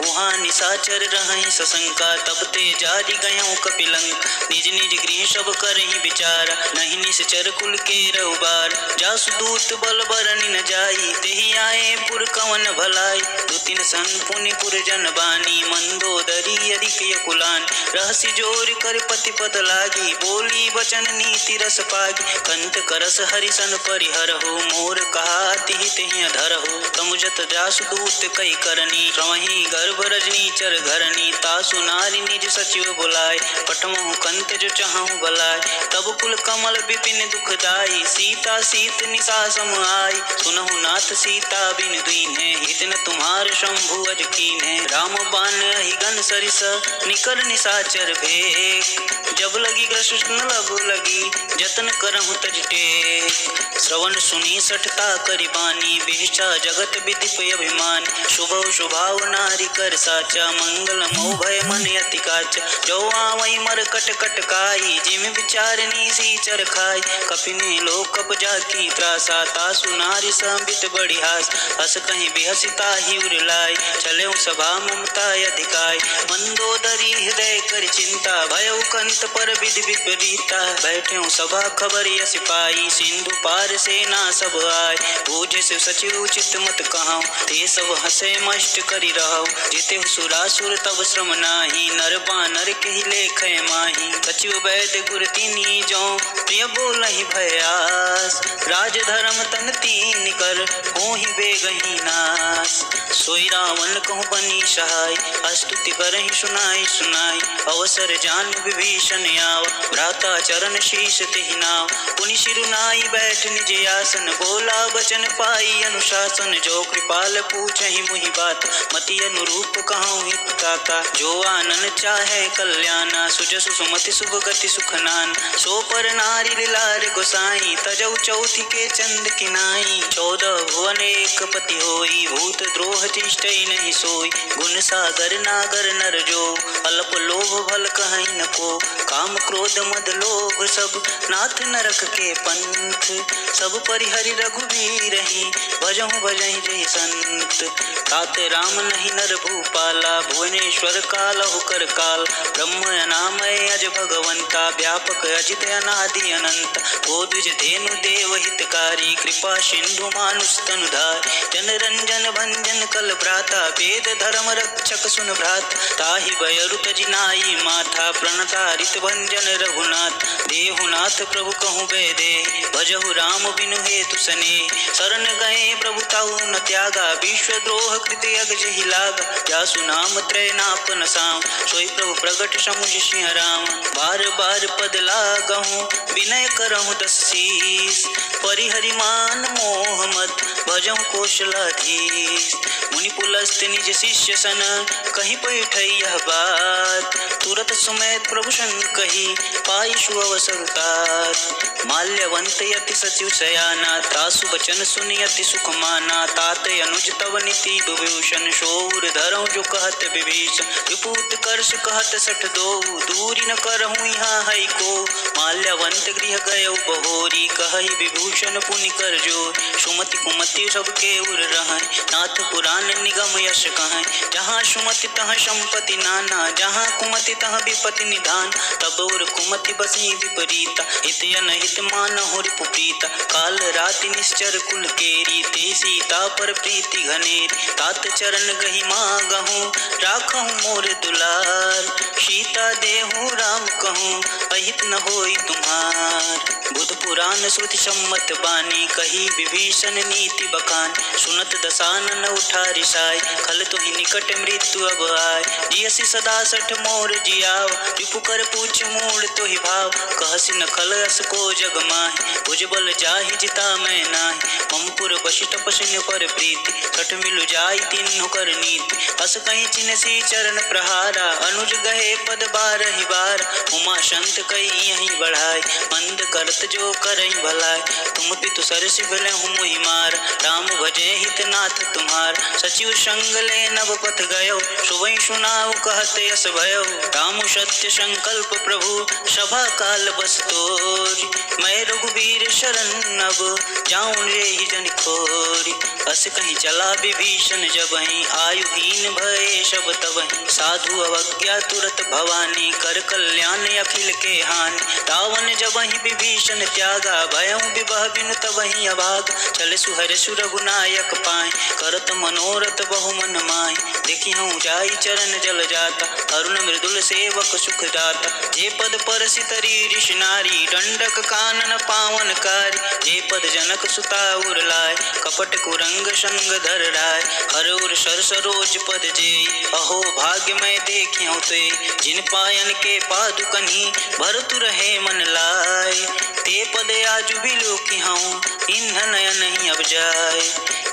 B: वहाँ निशाचर रहहि सशंका, तब ते जारि गयौ कपिलंक। निज निज गृह सब करहि विचारा, नहीं निश्चर कुल के रउबार। जासु दूत बल बरनि न जाई, तेहि आए पुर कवन भलाई। दु तीन सन पुनि पुर जन बानी, मंदोदरी अधिक यकुलान। रहसि जोर कर पति पद लागी, बोली वचन नीति रस पागी। कंत करस हरिसन परिहरहु, मोर कहाति हितहि अधरहु। तमुजत जासु दूत कई करनी, रवहि गर्भ रजनी चर घरनी। तासु नारी निज सचिव बुलाए, पठमहु कंत जो चाहु भलाए। तब कुल कमल विपिन दुखदाई, सीता सीत निशा सम आई। सुनहु नाथ सीता बिन दीन्हे, हित न तुम्हार शंभु अज कीन्हे। राम बान ही गन सरिस, निकर निशाचर भेक। जब लगी कृष्ण लब लगी, जतन करहु तज टेक। श्रवण सुनी सठता करि बानी, बिहचा जगत विदिप अभिमान। शुभौ शुभाव नारी कर साचा, मंगल मो भय मन अति काचा। जो आवै मर कट कट काई, जिम विचारनी सी चर खाई। कपिने लोक कप जाकी त्रासा, तासु नारी संबित बड़ी हास। हस कहीं बिहसिता ही उरलाई, चले सभा ममता अधिकाय। मंदोदरी हृदय कर चिंता, भयउ कंत पर विधि विपरीता। बैठे सभा खबर यस पाई, सिंधु पार सेना सब आय। बूझे से सचिव चित मत कहूँ, ते सब हसे मष्ट करि रहु। जिते सुरासुर तब श्रम नाही, नर बानर के लेख माही। सचिव वैद्य गुर तिनी जो, प्रिय बोलहि भयास। राज धर्म तन तीन कर, होहि बेगहि नास। सोई रावण कहूँ बनी सहाय, स्तुति करहि सुनाई सुनाई। अवसर जान विभीषण आव, भ्राता चरण शीश तेहि नाव। पुनि सिरुनाई बैठ निज आसन, बोला बचन पाई अनुशासन। जो कृपाल पूछहि मुहि बात, मति अनुरूप कहूँ हित ताता। जो आनन चाहे कल्याणा, सुजसु सुमति शुभ गति सुख नान। सो पर नारी लार गोसाई, तजौ चौथि के चंद किनाई। 14 भुवन एक पति होई, भूत द्रोह तिष्ठइ नहीं सोई। गुण सागर नागर नर जो, अल्प लोभ भल कहीं न को। काम क्रोध मद लोभ सब, नाथ नरक के पंथ। सब परिहरि रघुवीर ही, भजहु भजहि जहि संत। ताते राम नहीं नर भूपाला, भुवनेश्वर कालहु कर काल। ब्रह्म अनामय अज भगवंता, व्यापक अजित अनादि अनंत। गोद्विज धेनु देव हितकारी, कृपा सिंधु मानुष तनुधार। जन रंजन भंजन कल भ्राता, वेद धर्म रक्षक सुन भ्रात। ताहि बयरु तजिनाई माथा, प्रणतारित भंजन रघुनाथ। देहुनाथ प्रभु कहूँ बेदे, भजहु राम बिनु हेतु सने। शरण गए प्रभु ताहु न त्यागा, विश्व द्रोह कृत यग जहि लागा। जासु नाम त्रय नापन साम, सोई प्रभु प्रगट समुझ सिंह राम। बार बार पद लागहूँ, विनय करहूँ दस शीस। परिहरि मान मोह मद, भजहु कौशलाधीश। मुनि पुलस्त निज शिष्य सन, कहीं पैठै यह बात। तुरत सुमेध प्रभु सन कही, पाई सु अवसर तात। माल्यवंत यति सचिव शयाना, तासु बचन सुनि अति सुख माना। तात अनुज तव नीति विभूषण, शोर धरहु जो कहत विभीषण। विपूत कर्ष कहत सठ दो, दूरी न करहु यहाँ है को। माल्यवंत गृह गयौ बहोरी, कहहि विभूषण पुनि कर जोर। सुमति कुमति सबके उर रहै, नाथ पुराण निगम यश कहै। जहाँ सुमति तहाँ संपत्ति नाना, जहाँ कुमति तहाँ विपत्ति निधान। तब और कुमति बसी विपरीता, हित अनहित मानहु रिपु प्रीता। काल राति निश्चर कुल केरी, ते सीता पर प्रीति घनेरी। तात चरण गहि मागहूँ, राखहूँ मोर दुलार। सीता देहु राम कहूँ, अहित न होई तुम्हार। बुध पुराण श्रुति सम्मत बानी, कही विभीषण नीति बखान। सुनत दसानन उठा रिसाई, खल तुहि निकट मृत्यु अब आय। जियसि सदा सठ मोर जियाव, रिपु कर पूछ मूढ़ तुहि भाव। कहसि न खल अस को जग माहि, भुज बल जाहि जिता मैं नाहि। ममपुर बसि तपस्विन पर प्रीति, सठ मिलु जाई तिन्हु कर नीति। अस कहीं चिन्हसी चरण प्रहारा, अनुज गहे पद बारहि बार। उमा संत कई यहीं बढ़ाई, मंद करत जो करई भलाई। तुम पितु सरसि भलहु मुहि मार, राम भजे हित नाथ तुम्हार। सचिव संग ले नव पथ गयो, सुबह सुनाऊ कहत यस भयो। राम सत्य संकल्प प्रभु, सभा काल बस तोरि। मैं रघुवीर शरण अब, जाऊं रे ही जन खोरी। अस कहीं चला विभीषण जबहि, आयुहीन भये सब तबहि। साधु अवज्ञा तुरत भवानी, कर कल्याण अखिल के हानि। रावण जबहि विभीषण त्यागा, भयउ विभह बिनु तबहि अभाग। चल सुहर सुरघुनायक पाए, करत मनोरथ बहु मन माहि। देखिहु जाई चरण जल जाता, अरुण मृदुल सेवक सुख दाता। जे पद परसि तरी ऋषि नारी, दंडक कानन पावन कारी। जे पद जनक सुता उर लाय, कपट कुरंग संग धर राय। हर उर सर सरोज पद जेई, अहो भाग्य मैं देखिहु ते। जिन पायन के पादुकन्हि, भरतु रहे मन लाय। ते पद आजु बिलोकिहूँ, इन्ह नयन नहीं अब जाय।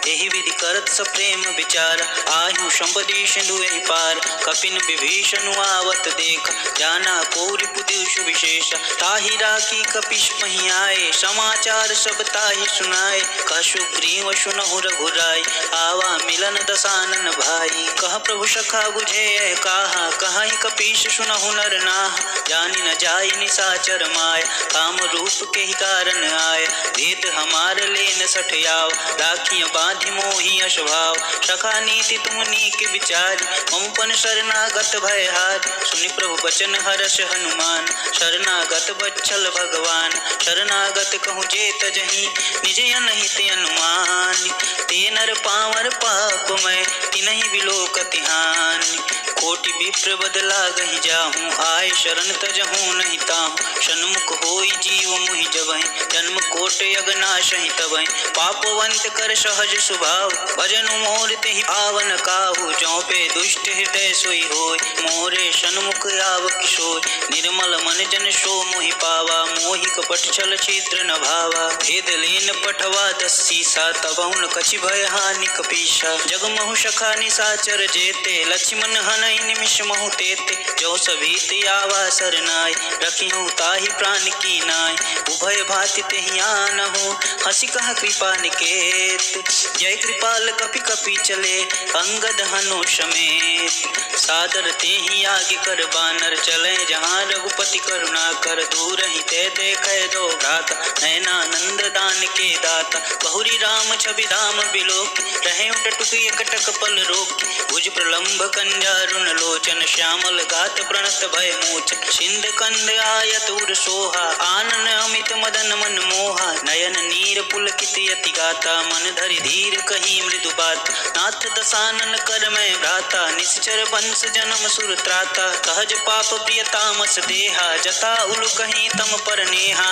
B: एहि विधि करत सप्रेम विचार, आयु संपदि सिंधु एहि पार। कपिन विभीषण आवत देख, जाना को रिपु दिवस सुविशेष। ताहि राखी कपिश मही आए, समाचार सब ताहि सुनाए। कह सुग्रीव सुनहु रघुराई, आवा मिलन दसानन भाई। कह प्रभु सखा बुझे काहा, कहि कपीश सुनहु नर नाह। जानि न जाय निशाचर माय, काम रूप के ही कारण आय। भेद हमार लेन सठयाव, राखिय बांधि मोहि अशभाव। सखा नीति तुम नीक विचारी, ममपन शरणागत भयहार। सुनि प्रभु बचन हर्ष हनुमान, शरणागत बच्छल भगवान। शरणागत कहूँ जे तजहि, निज अनहित अनुमान। ते नर पावर पापमय, तिनहि बिलोकति हानि। कोटि विप्र बदला गहि जाहूँ, आय शरण तजहूँ नहीं ताहूँ। सन्मुख होई जीव मुहि जबहि, जन्म कोट यगनाशहि तबहि। पापवंत कर सहज स्वभाव, भजनु मोर तेहि पावन काहू। जौ पे दुष्ट हृदय सोई होय, मोरे सन्मुख आव किशोय। निर्मल मन जन सो मोहि पावा, मोहि कपट छल छिद्र न भावा। भेद लेन पठवा दस्सीसा, तबहुन कछि भय हानि कपीसा। जगमहु सखा निशाचर जेते, लक्ष्मण हनहि निमिष महु तेते। जो सभीत आवा सरनाय, रखिहु ताहि प्राण की नाय। उभय भाति तेहि आनहु, हंसी कह कृपा निकेत। जय कृपाल कपि कपि चले, अंगद हनु समेत। सादर तेहि आगे कर बानर, चले जहाँ रघुपति करुणा कर। दूर ही ते देखे दो भ्राता, नयनानंद दान के दाता। बहुरी राम छवि धाम बिलोक, रहे टटुक एकटक पल रोक। भुज प्रलंब कंजारुन लोचन, श्यामल गात प्रणत भय मोचन। सिंध कंद आयत उर सोहा, आनन अमित मदन मन मोहा। नयन नीर पुलकित यति गाता, मन धरि धीर कही मृदु बात। नाथ दसानन कर मैं भ्राता, निश्चर वंश जन्म सुर त्राता। सहज पाप प्रिय तामस देहा, जता उलु कहीं तम पर नेहा।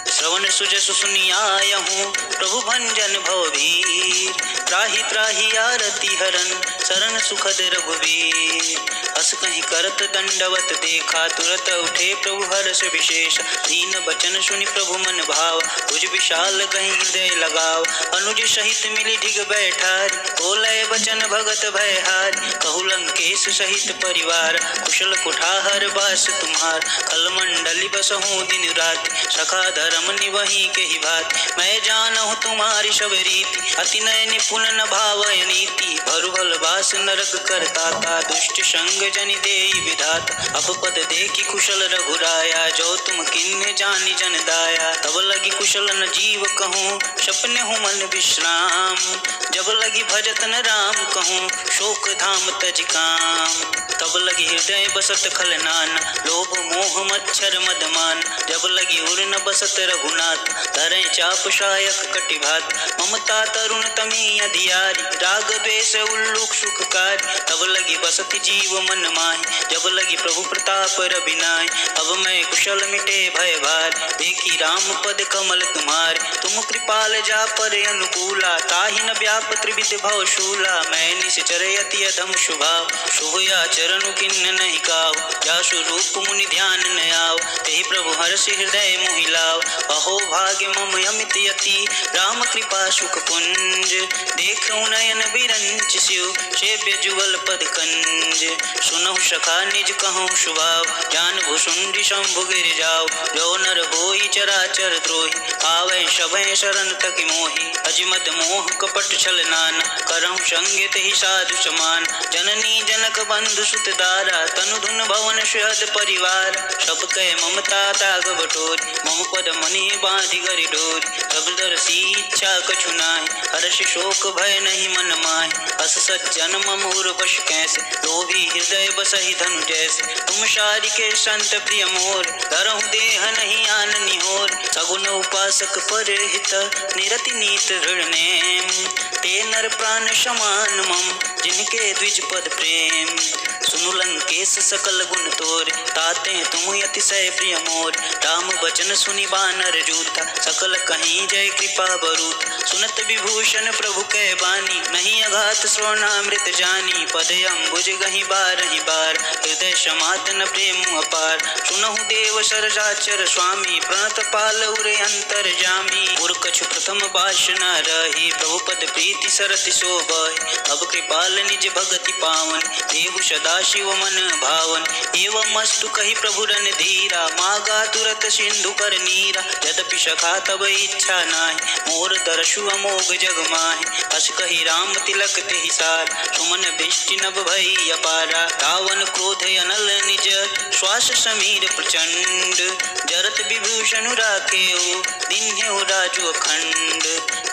B: श्रवण सुजसु सुनियायहूँ, प्रभु भंजन भवभीर। त्राहि त्राहि आरती हरन, शरण सुखद रघुवीर। हस कहीं करत दंडवत देखा, तुरत उठे प्रभु हर्ष विशेष। दीन बचन सुनि प्रभु मन भाव, भुज विशाल कहीं हृदय लगाव। अनुज सहित मिली ढिग बैठारी, बोले बचन भगत भयहारी। कहु लंकेश सहित परिवार, कुशल कुठार बास तुम्हार। खल मंडली बसहूँ दिन रात, सखा धर्म निवही के ही भात। मैं जानहु तुम्हारी सब रीति, अति नय निपुण न भावय नीति। भरुभल बास नरक करताता, दुष्ट संग जनि देई विधाता। अपपद देखी कुशल रघुराया, जो तुम किन्ह जानि जन दाया। तब लगी कुशल न जीव कहूँ, सपने हूँ मन विश्राम। जब लगी भजत न राम कहूँ, शोक धाम तज काम। तब लगी हृदय बसत खल नाना, लोभ मोह मच्छर मदमान। जब लगी उर न बसत रघुनाथ, धरे चाप शायक कटिभात। ममता तरुण तमी अधियारी, राग द्वेष उल्लुक सुखकारी। तब लगी बसत जीव मन माहि, जब लगी प्रभु प्रताप रविनाय। अब मैं कुशल मिटे भय भार, देखी राम पद कमल तुम्हार। तुम कृपाल जा पर अनुकूला, ताहि न व्याप त्रिविध भव शूला। मैं निश्चर यति अधम शुभाव, शुभ आचरण किन्न नहीं काव। जासु रूप मुनि ध्यान न आव, तेहि प्रभु हर्ष हृदय मोहि लाव। अहो भाग्य मम अमित यति, राम कृपा सुख पुंज। देखूं नयन बिरंच शिव, सेव्य जुगल पद कंज। सुनहु सखा निज कहूँ शुभाव, जान भुसुंडी शंभु गिर जाओ। जो नर होई चराचर द्रोही, आवे सभय शरण तकि मोहि। अजमद मोह कपट छल नाना, करहु संग तेहि साधु समान। जननी जनक बंधु सुत दारा, तनु धुन भवन सुहद परिवार। सब कह ममता ताग बटोरी, मम पद मनि बांधि गरि डोरी। सब दरसी इच्छा कछु नाहि, हर्ष शोक भय नहीं मन माहि। अस सज्जन मम उर बश कैसे, लोभी हृदय बसहि धनु जैसे। तुम शारि के संत प्रिय मोर, धरहु देह नहीं आन निहोर। सगुन उपासक पर हित, निरति नीत ऋण नेम। ते नर प्राण समान मम, जिनके द्विज पद प्रेम। सुनु लंकेश सकल गुण तोर, ताते तुम अतिशय प्रिय मोर। राम बचन सुनि बानर जूता, सकल कहीं जय कृपा बरूत। सुनत विभूषण प्रभु कै बानी, नहीं अघात श्रवणामृत जानी। पद अम्बुज गहि बारहि बार, हृदय समातन प्रेम अपार। सुनहु देव सरजाचर स्वामी, प्रणत पाल उरे अंतर जामी। उर कछु प्रथम भाष न रही, प्रभु पद प्रीति सरति शोभहि। अब कृपाल निज भगति पावन, देहु सदा सदा शिव मन भावन। एवं अस्तु कही प्रभु रन धीरा, मागा तुरत सिंधु कर नीरा। यद्यपि सखा तब इच्छा नाहि, मोर दर्शु अमोघ जग माहि। हस कही राम तिलक तेहि सार, सुमन दृष्टि नभ भई अपारा। रावण क्रोध अनल निज, श्वास समीर प्रचंड। जरत विभूषण राखेऊ, दीन्हेउ राजु अखंड।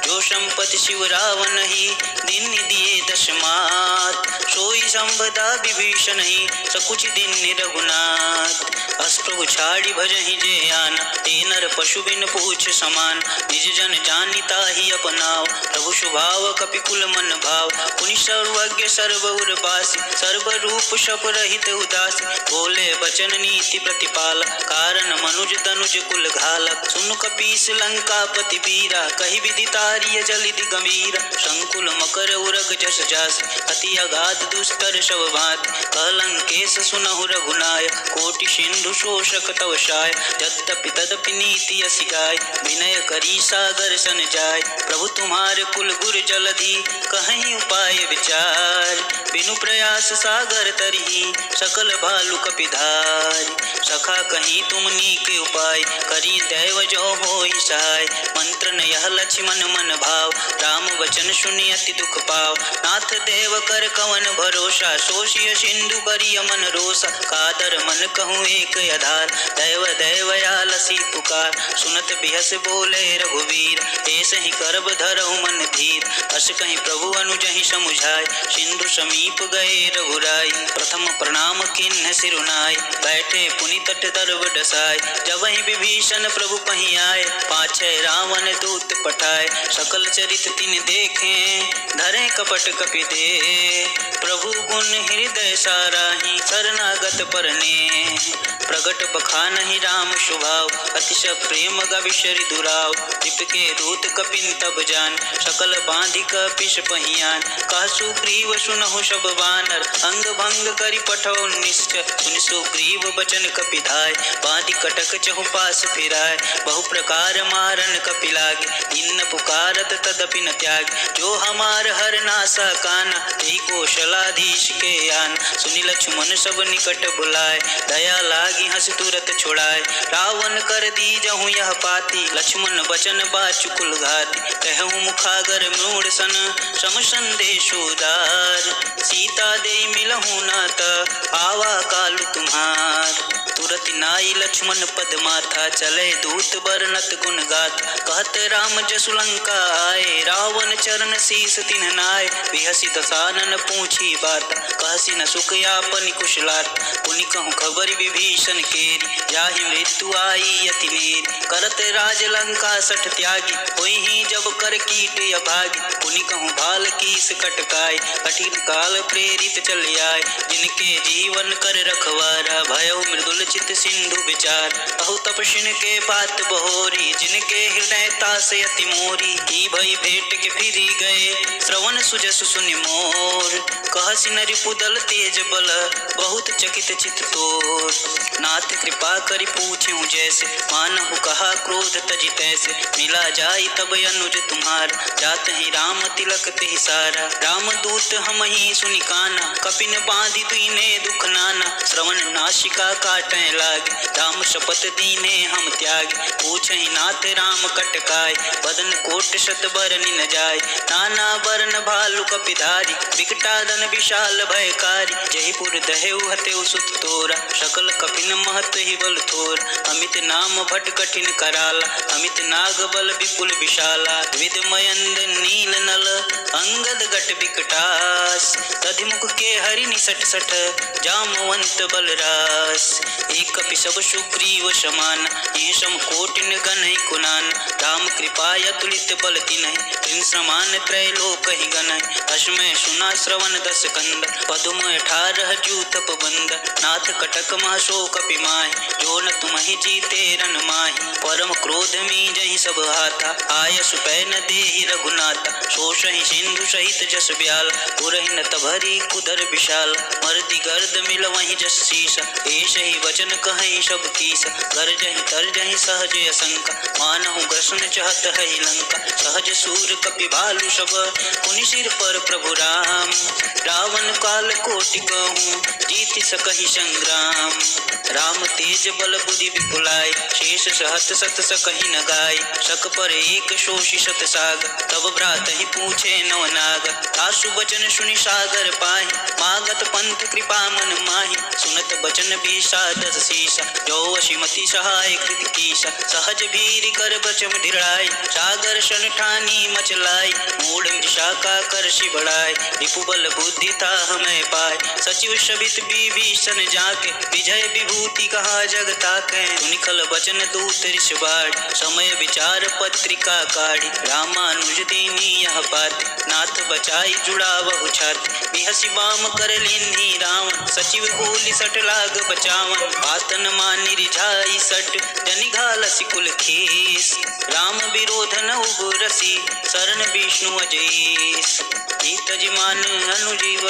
B: जो संपत्ति शिव रावण ही, दीन दिए दश मात। सोई संपदा विभीषण ही, सकुच दीन रघुनाथ। अस प्रभु छाड़ी भजहि जे आना, ते नर पशु बिन पूछ समान। निज जन जानिता ही अपनाओ, प्रभु स्वभाव कपिकुल मन भाव। पुनि सर्वज्ञ सर्व उर्वासी, सर्व रूप शप रहित उदासी। बोले बचन नीति प्रतिपाल, कारण मनुज तनुज कुल घालक। सुनु कपीस लंकापति वीरा, कहि विदितारिय जलिधि गंभीरा। संकुल मकर उरग जस जास, अति अगाध दुस्तर शव भात। कलंकेश सुनहु रघुनायक, कोटि सिंधु शोषक तव शाय। यद्यपि तदपि नीति असी गाय, विनय करी सागर सन जाय। प्रभु तुम्हारे कुल गुर जलधि, कहीं उपाय विचार। बिनु प्रयास सागर तरही, सकल भालु कपिधार। सखा कहीं तुम नीक उपाय, करी दैव जो होई सहाय। मंत्र न यह लक्ष्मण मन भाव, राम वचन सुनि अति दुख पाव। नाथ देव कर कवन भरोसा, शोषिय सिंधु करिय मन रोसा। कादर मन कहूँ एक आधार, दैव दैवयालसी पुकार। सुनत बिहस बोले रघुवीर, ऐसे ही करब धरहु मन धीर। अस कहीं प्रभु अनुजहि समुझाय, सिंधु समीप गए रघुराई। प्रथम प्रणाम किन्ह सिरुनाय, बैठे पुनि तट दर्व डसाय। जब ही विभीषण प्रभु पहीं आए, पाछे रावण दूत पठाए। सकल चरित तिन देखे, धरे कपट कपि दे। प्रभु गुण हृदय साराहि, शरणागत परने। प्रगट बखानहि राम स्वभाव, अतिश प्रेम गविशरि दुराव। के दूत कपिन तब जान, सकल बांधि कपिश पहियान। कह सुग्रीव सुनहु सब बानर, अंग भंग करि पठौ निश्चय। सुनि सुग्रीव बचन कपिधाय, बांधि कटक चहु पास फिराय। बहु प्रकार मारन कपि लागे, इन पुकारत तदपि न त्याग। जो हमार हर नासा काना, तेहि कौशलाधीश के आन। सुनि लक्ष्मण सब निकट बुलाए, दया लागी हंस तुरत छुड़ाए। रावण कर दीजहु यह पाती, लक्ष्मण बचन बाचुकुल घाती। कहूँ मुखागर मूढ़ सन, सम संदेश उदार। सीता दे मिलहु नात, आवा कालु तुम्हार। तुरत नाई लक्ष्मण पद माथा, चले दूत बरनत गुण गात। कहत राम जसु लंका आए, रावण चरण शीस तिन्ह नाय। बिहसी दसानन पूछी बात, कहसी न सुख यापन कुशलात। पुनि कहूँ खबर विभीषण केरी, जाहि मृत्यु आई अति नेरी। करत राज लंका सठ त्यागी, होई ही जब कर कीट अभागी। पुनि कहूँ भाल कीस कटकाय, कठिन काल प्रेरित चल आए। जिनके जीवन कर रखवारा, भयउ मृदुल चित सिंधु विचार। अहु तपस्विन के बात बहोरी, जिनके हृदय तास अति मोरी। की भई भेंट के फिरी गए, श्रवण सुजसु सुनि मोर। कहसी नरि पुदल तेज बल, बहुत चकित चित तोर। नाथ कृपा करि पूछें जैसे, मानहु कहा क्रोध तजि तैसे। मिला जाई तब अनुज तुम्हार, जात ही राम तिलक तेहि सारा। राम दूत हम ही सुनि काना, कपिन बांधि दीने दुख नाना। श्रवण नासिका काटें लागे, राम शपथ दीने हम त्यागे। पूछहि नाथ राम कटकाय, बदन कोट शत बरनि न जाय। नाना बरन भालु कपिधारी, विकटादन विशाल भयकारी। जयपुर दहेउ हतेउ सुत तोरा, सकल कपिन महत ही बल थोर। अमित नाम भट कठिन कराला, अमित नाग बल विपुल विशाला। विद मयंद नील नल, अंगद गट विकटास। तधिमुख के हरि निसट सठ, जामवंत बलरास। एक कपि सब सुग्रीव समान, ये सम कोटिन गणहि कुनान। राम कृपा अतुलित बल तिन्हि, तिन समान त्रैलोक ही गणहि। अश्मय सुना श्रवण दस कंद, पदुम 18 जूथप बंद। नाथ कटक महसो कपि माहि, जो न तुम्हि जीते रन माहि। परम क्रोध में जहि सब हाथा, आयसु पै न देहि रघुनाथा। शोषहि सिंधु सहित जस ब्याल, पुरहि न तभरी कुदर विशाल। मरति गर्द मिल वहीं जस शीसा, ऐसे ही वचन कहीं सब कीस, गरजहि तरजहि सहज असंका, मानहु ग्रसन चहत है लंका, सहज सूर कपि भालु सब, पुनि सिर पर प्रभु राम, रावण काल कोटि कहूँ, जीति सकहि संग्राम, राम तेज बल बुद्धि विपुलाय, शेष सहत सत सकहि न गाय, शक पर एक शोषि शत साग, तब भ्रातहि पूछे नवनाग, आशु बचन सुनि सागर पाहि, मागत पंथ कृपा मन माहि, सुनत बचन विषादस शीसा, जो असिमति सहाय कृत कीसा, सहज भीर कर बचम ढिराय, सागर सन ठानी मचलाय, मूढ़ मृषा कर शि बढ़ाय, रिपु बल बुद्धि ताह मैं पाय, सचिव शबित विभीषण जाके, विजय विभूति कहा जग ताकै, सुनिखल बचन दूत ऋष बाढ़, समय विचार पत्रिका काढ़ी, रामानुज दीनी यह बात, नाथ बचाई जुड़ावहु छात, बिहसि बाम कर लेन्ही रावण, सचिव बोली सट लाग बचावन, बात न मानि रिझाई सट, जनि घालसि कुल खेस, राम विरोध न उबरसि, शरण विष्णु अजेस, तजिमान अनुजीव,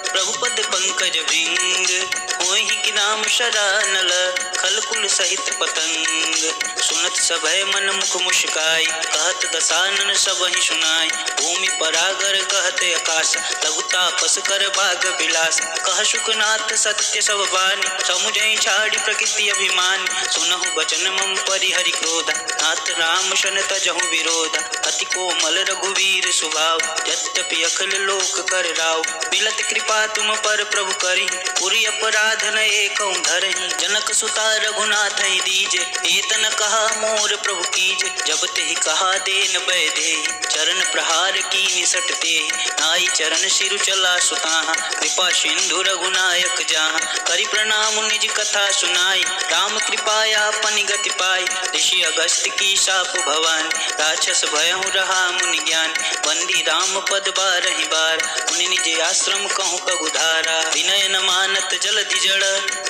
B: प्रभु पद पंकज भृंग, होहि कि राम शरणल, खल कुल सहित पतंग, सुनत सभय मन मुख मुस्काई, कहत दसानन सबहि सुनाई, भूमि परागर कहत आकाश, लघु तापस कर भाग विलास, कह शुकनाथ सत्य सब बानी, समुझई छाड़ी प्रकृति अभिमान, सुनहु बचन मम परिहरि क्रोधा, नाथ राम शन तजहु विरोधा, अति कोमल रघुवीर स्वभाव, यद्यपि अखिल लोक कर राव, मिलत कृपा तुम पर प्रभु करी, पुरि अपराध न एकौ धरहि, जनक सुता रघुनाथ दीजे, एतन कहा मोर प्रभु कीजे, जब तेहि कहा देन बैधे, चरण प्रहार की निसट ते, नाई चरण सिरु चला सुताहा, कृपा सिंधु रघुनायक जहाँ, करि प्रणाम निज कथा सुनाई, राम कृपाया पनि गति पाई, ऋषि अगस्त की शाप भवान, राक्षस भयहु रहा मुनि ज्ञान, बंदी राम पद बारहि बार, मुनि निज आश्रम कहूँ पगुधारा, विनय न मानत जलधि जड़,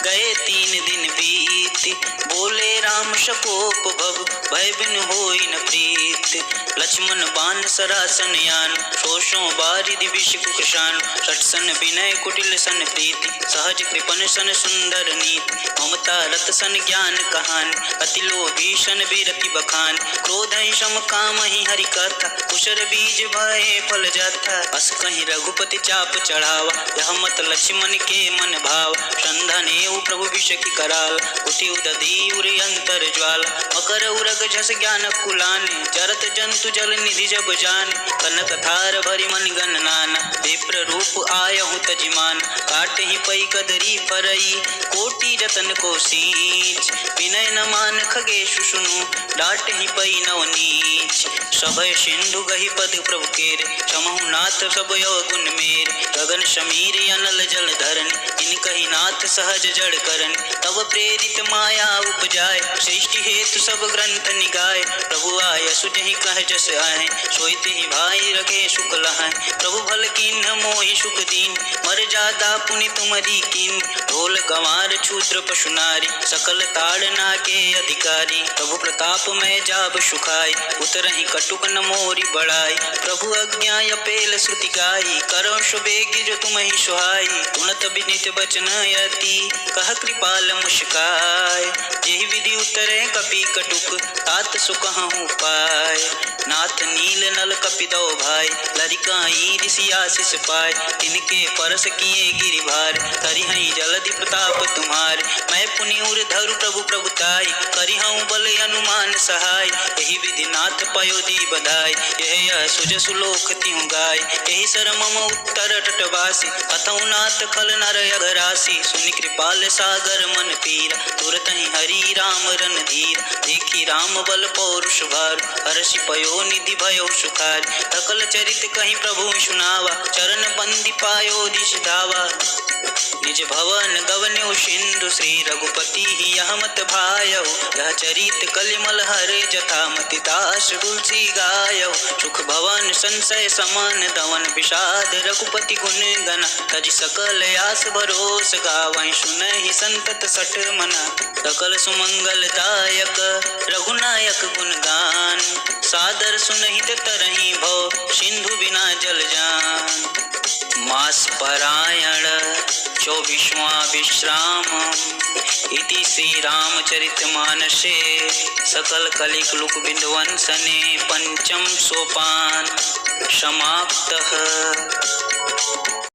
B: गए 3 दिन बीत, बोले राम शकोप भव, भय बिन होई न प्रीत, लक्ष्मण बाण सरासन यान, शोषों बारिधि विष कुशान, सटसन विनय कुटिल सन प्रीति, सहज कृपन सन सुंदर नीति, ममता रत सन ज्ञान कहान, अति लोभी सन बीरति बखान, क्रोध सम काम ही हरि कथा, कुशर बीज भय फल जाता, अस कहीं रघुपति चाप चढ़ावा, यह मत लक्ष्मण के मन भाव, संधन एवं प्रभु विष की कराल, उठि उदधि उरि अंतर ज्वाल, मकर उरग झस ज्ञान कुलाने, जरत जंतु जल निधि जब जाने, कनक थार भरि मन गण नाना, विप्र रूप आयहु तजिमान, काटे ही पई कदरी फरई, कोटि रतन को सींच, विनय न मान खगेशु सुनु, डाट ही पई नव नीच, सभय सिंधु गहि पद प्रभु केरे, समहु नाथ सब यो गुण मेर, गगन समीर अनल जल धरन, इन कही नाथ सहज जड़ करन, तब प्रेरित माया उपजाय, सृष्टि हेतु सब ग्रंथ निगाय, प्रभु आय सुजहि कह जस आए, सोईते ही भाई रखे सुख लहाय, प्रभु भल कीन्ह मोहि सुख दीन, मर जाता पुनि तुमरी कीन, ढोल गंवार क्षूद्र पशु नारी, सकल ताड़ना के अधिकारी, प्रभु प्रताप में जाब सुखाई, उतरहि कटुक न मोरी बढ़ाई, प्रभु आज्ञा अपेल श्रुति गाई, करो सुबेग जो तुम ही सुहाई, तुनत विनित बचन यति, कह कृपाल मुस्काय, जेहि विधि उतरे कपि कटुक, तात सुकहु पाय, नाथ नील नल कपिदो भाई, लरिकाई ऋषि आशीष पाय, तिनके परस किए गिरि भार, करिहई जलधि प्रताप तुम्हार, मैं पुनि उर धरु प्रभु प्रभुताई, करिहऊँ बल अनुमान सहाय, यही विधि नाथ पयोधि बधाई, यह सुज सुलोक तिहु गाय, यही सर मम उत्तर तटवासी, कथऊ नाथ खल नर अघरासी, सुनि कृपाल सागर मन पीरा, तुरत ही हरि राम रन धीर, देखी राम बल पौरुष भार, हर्षि पयो निधि भयो सुखार, सकल चरित कहीं प्रभु सुनावा, चरण बंदी पायो दिश धावा, निज भवन गवन्यु सिंधु, श्री रघुपति ही यह मत भायौ, यह चरित कलिमल हरे जथा मति दास तुलसी गायौ, सुख भवन संशय समान दवन, विषाद रघुपति गुण गना, तज सकल आस भरोस गावहि, सुनहि संतत सठ मना, सकल सुमंगल दायक रघुनायक गुणगान, सादर सुनहित तरहि भव, सिंधु बिना जल जान, मास परायण 24वां विश्राम इति श्री रामचरितमानसे सकल कलिक लुक बिंदवंसने पंचम सोपान समाप्तः।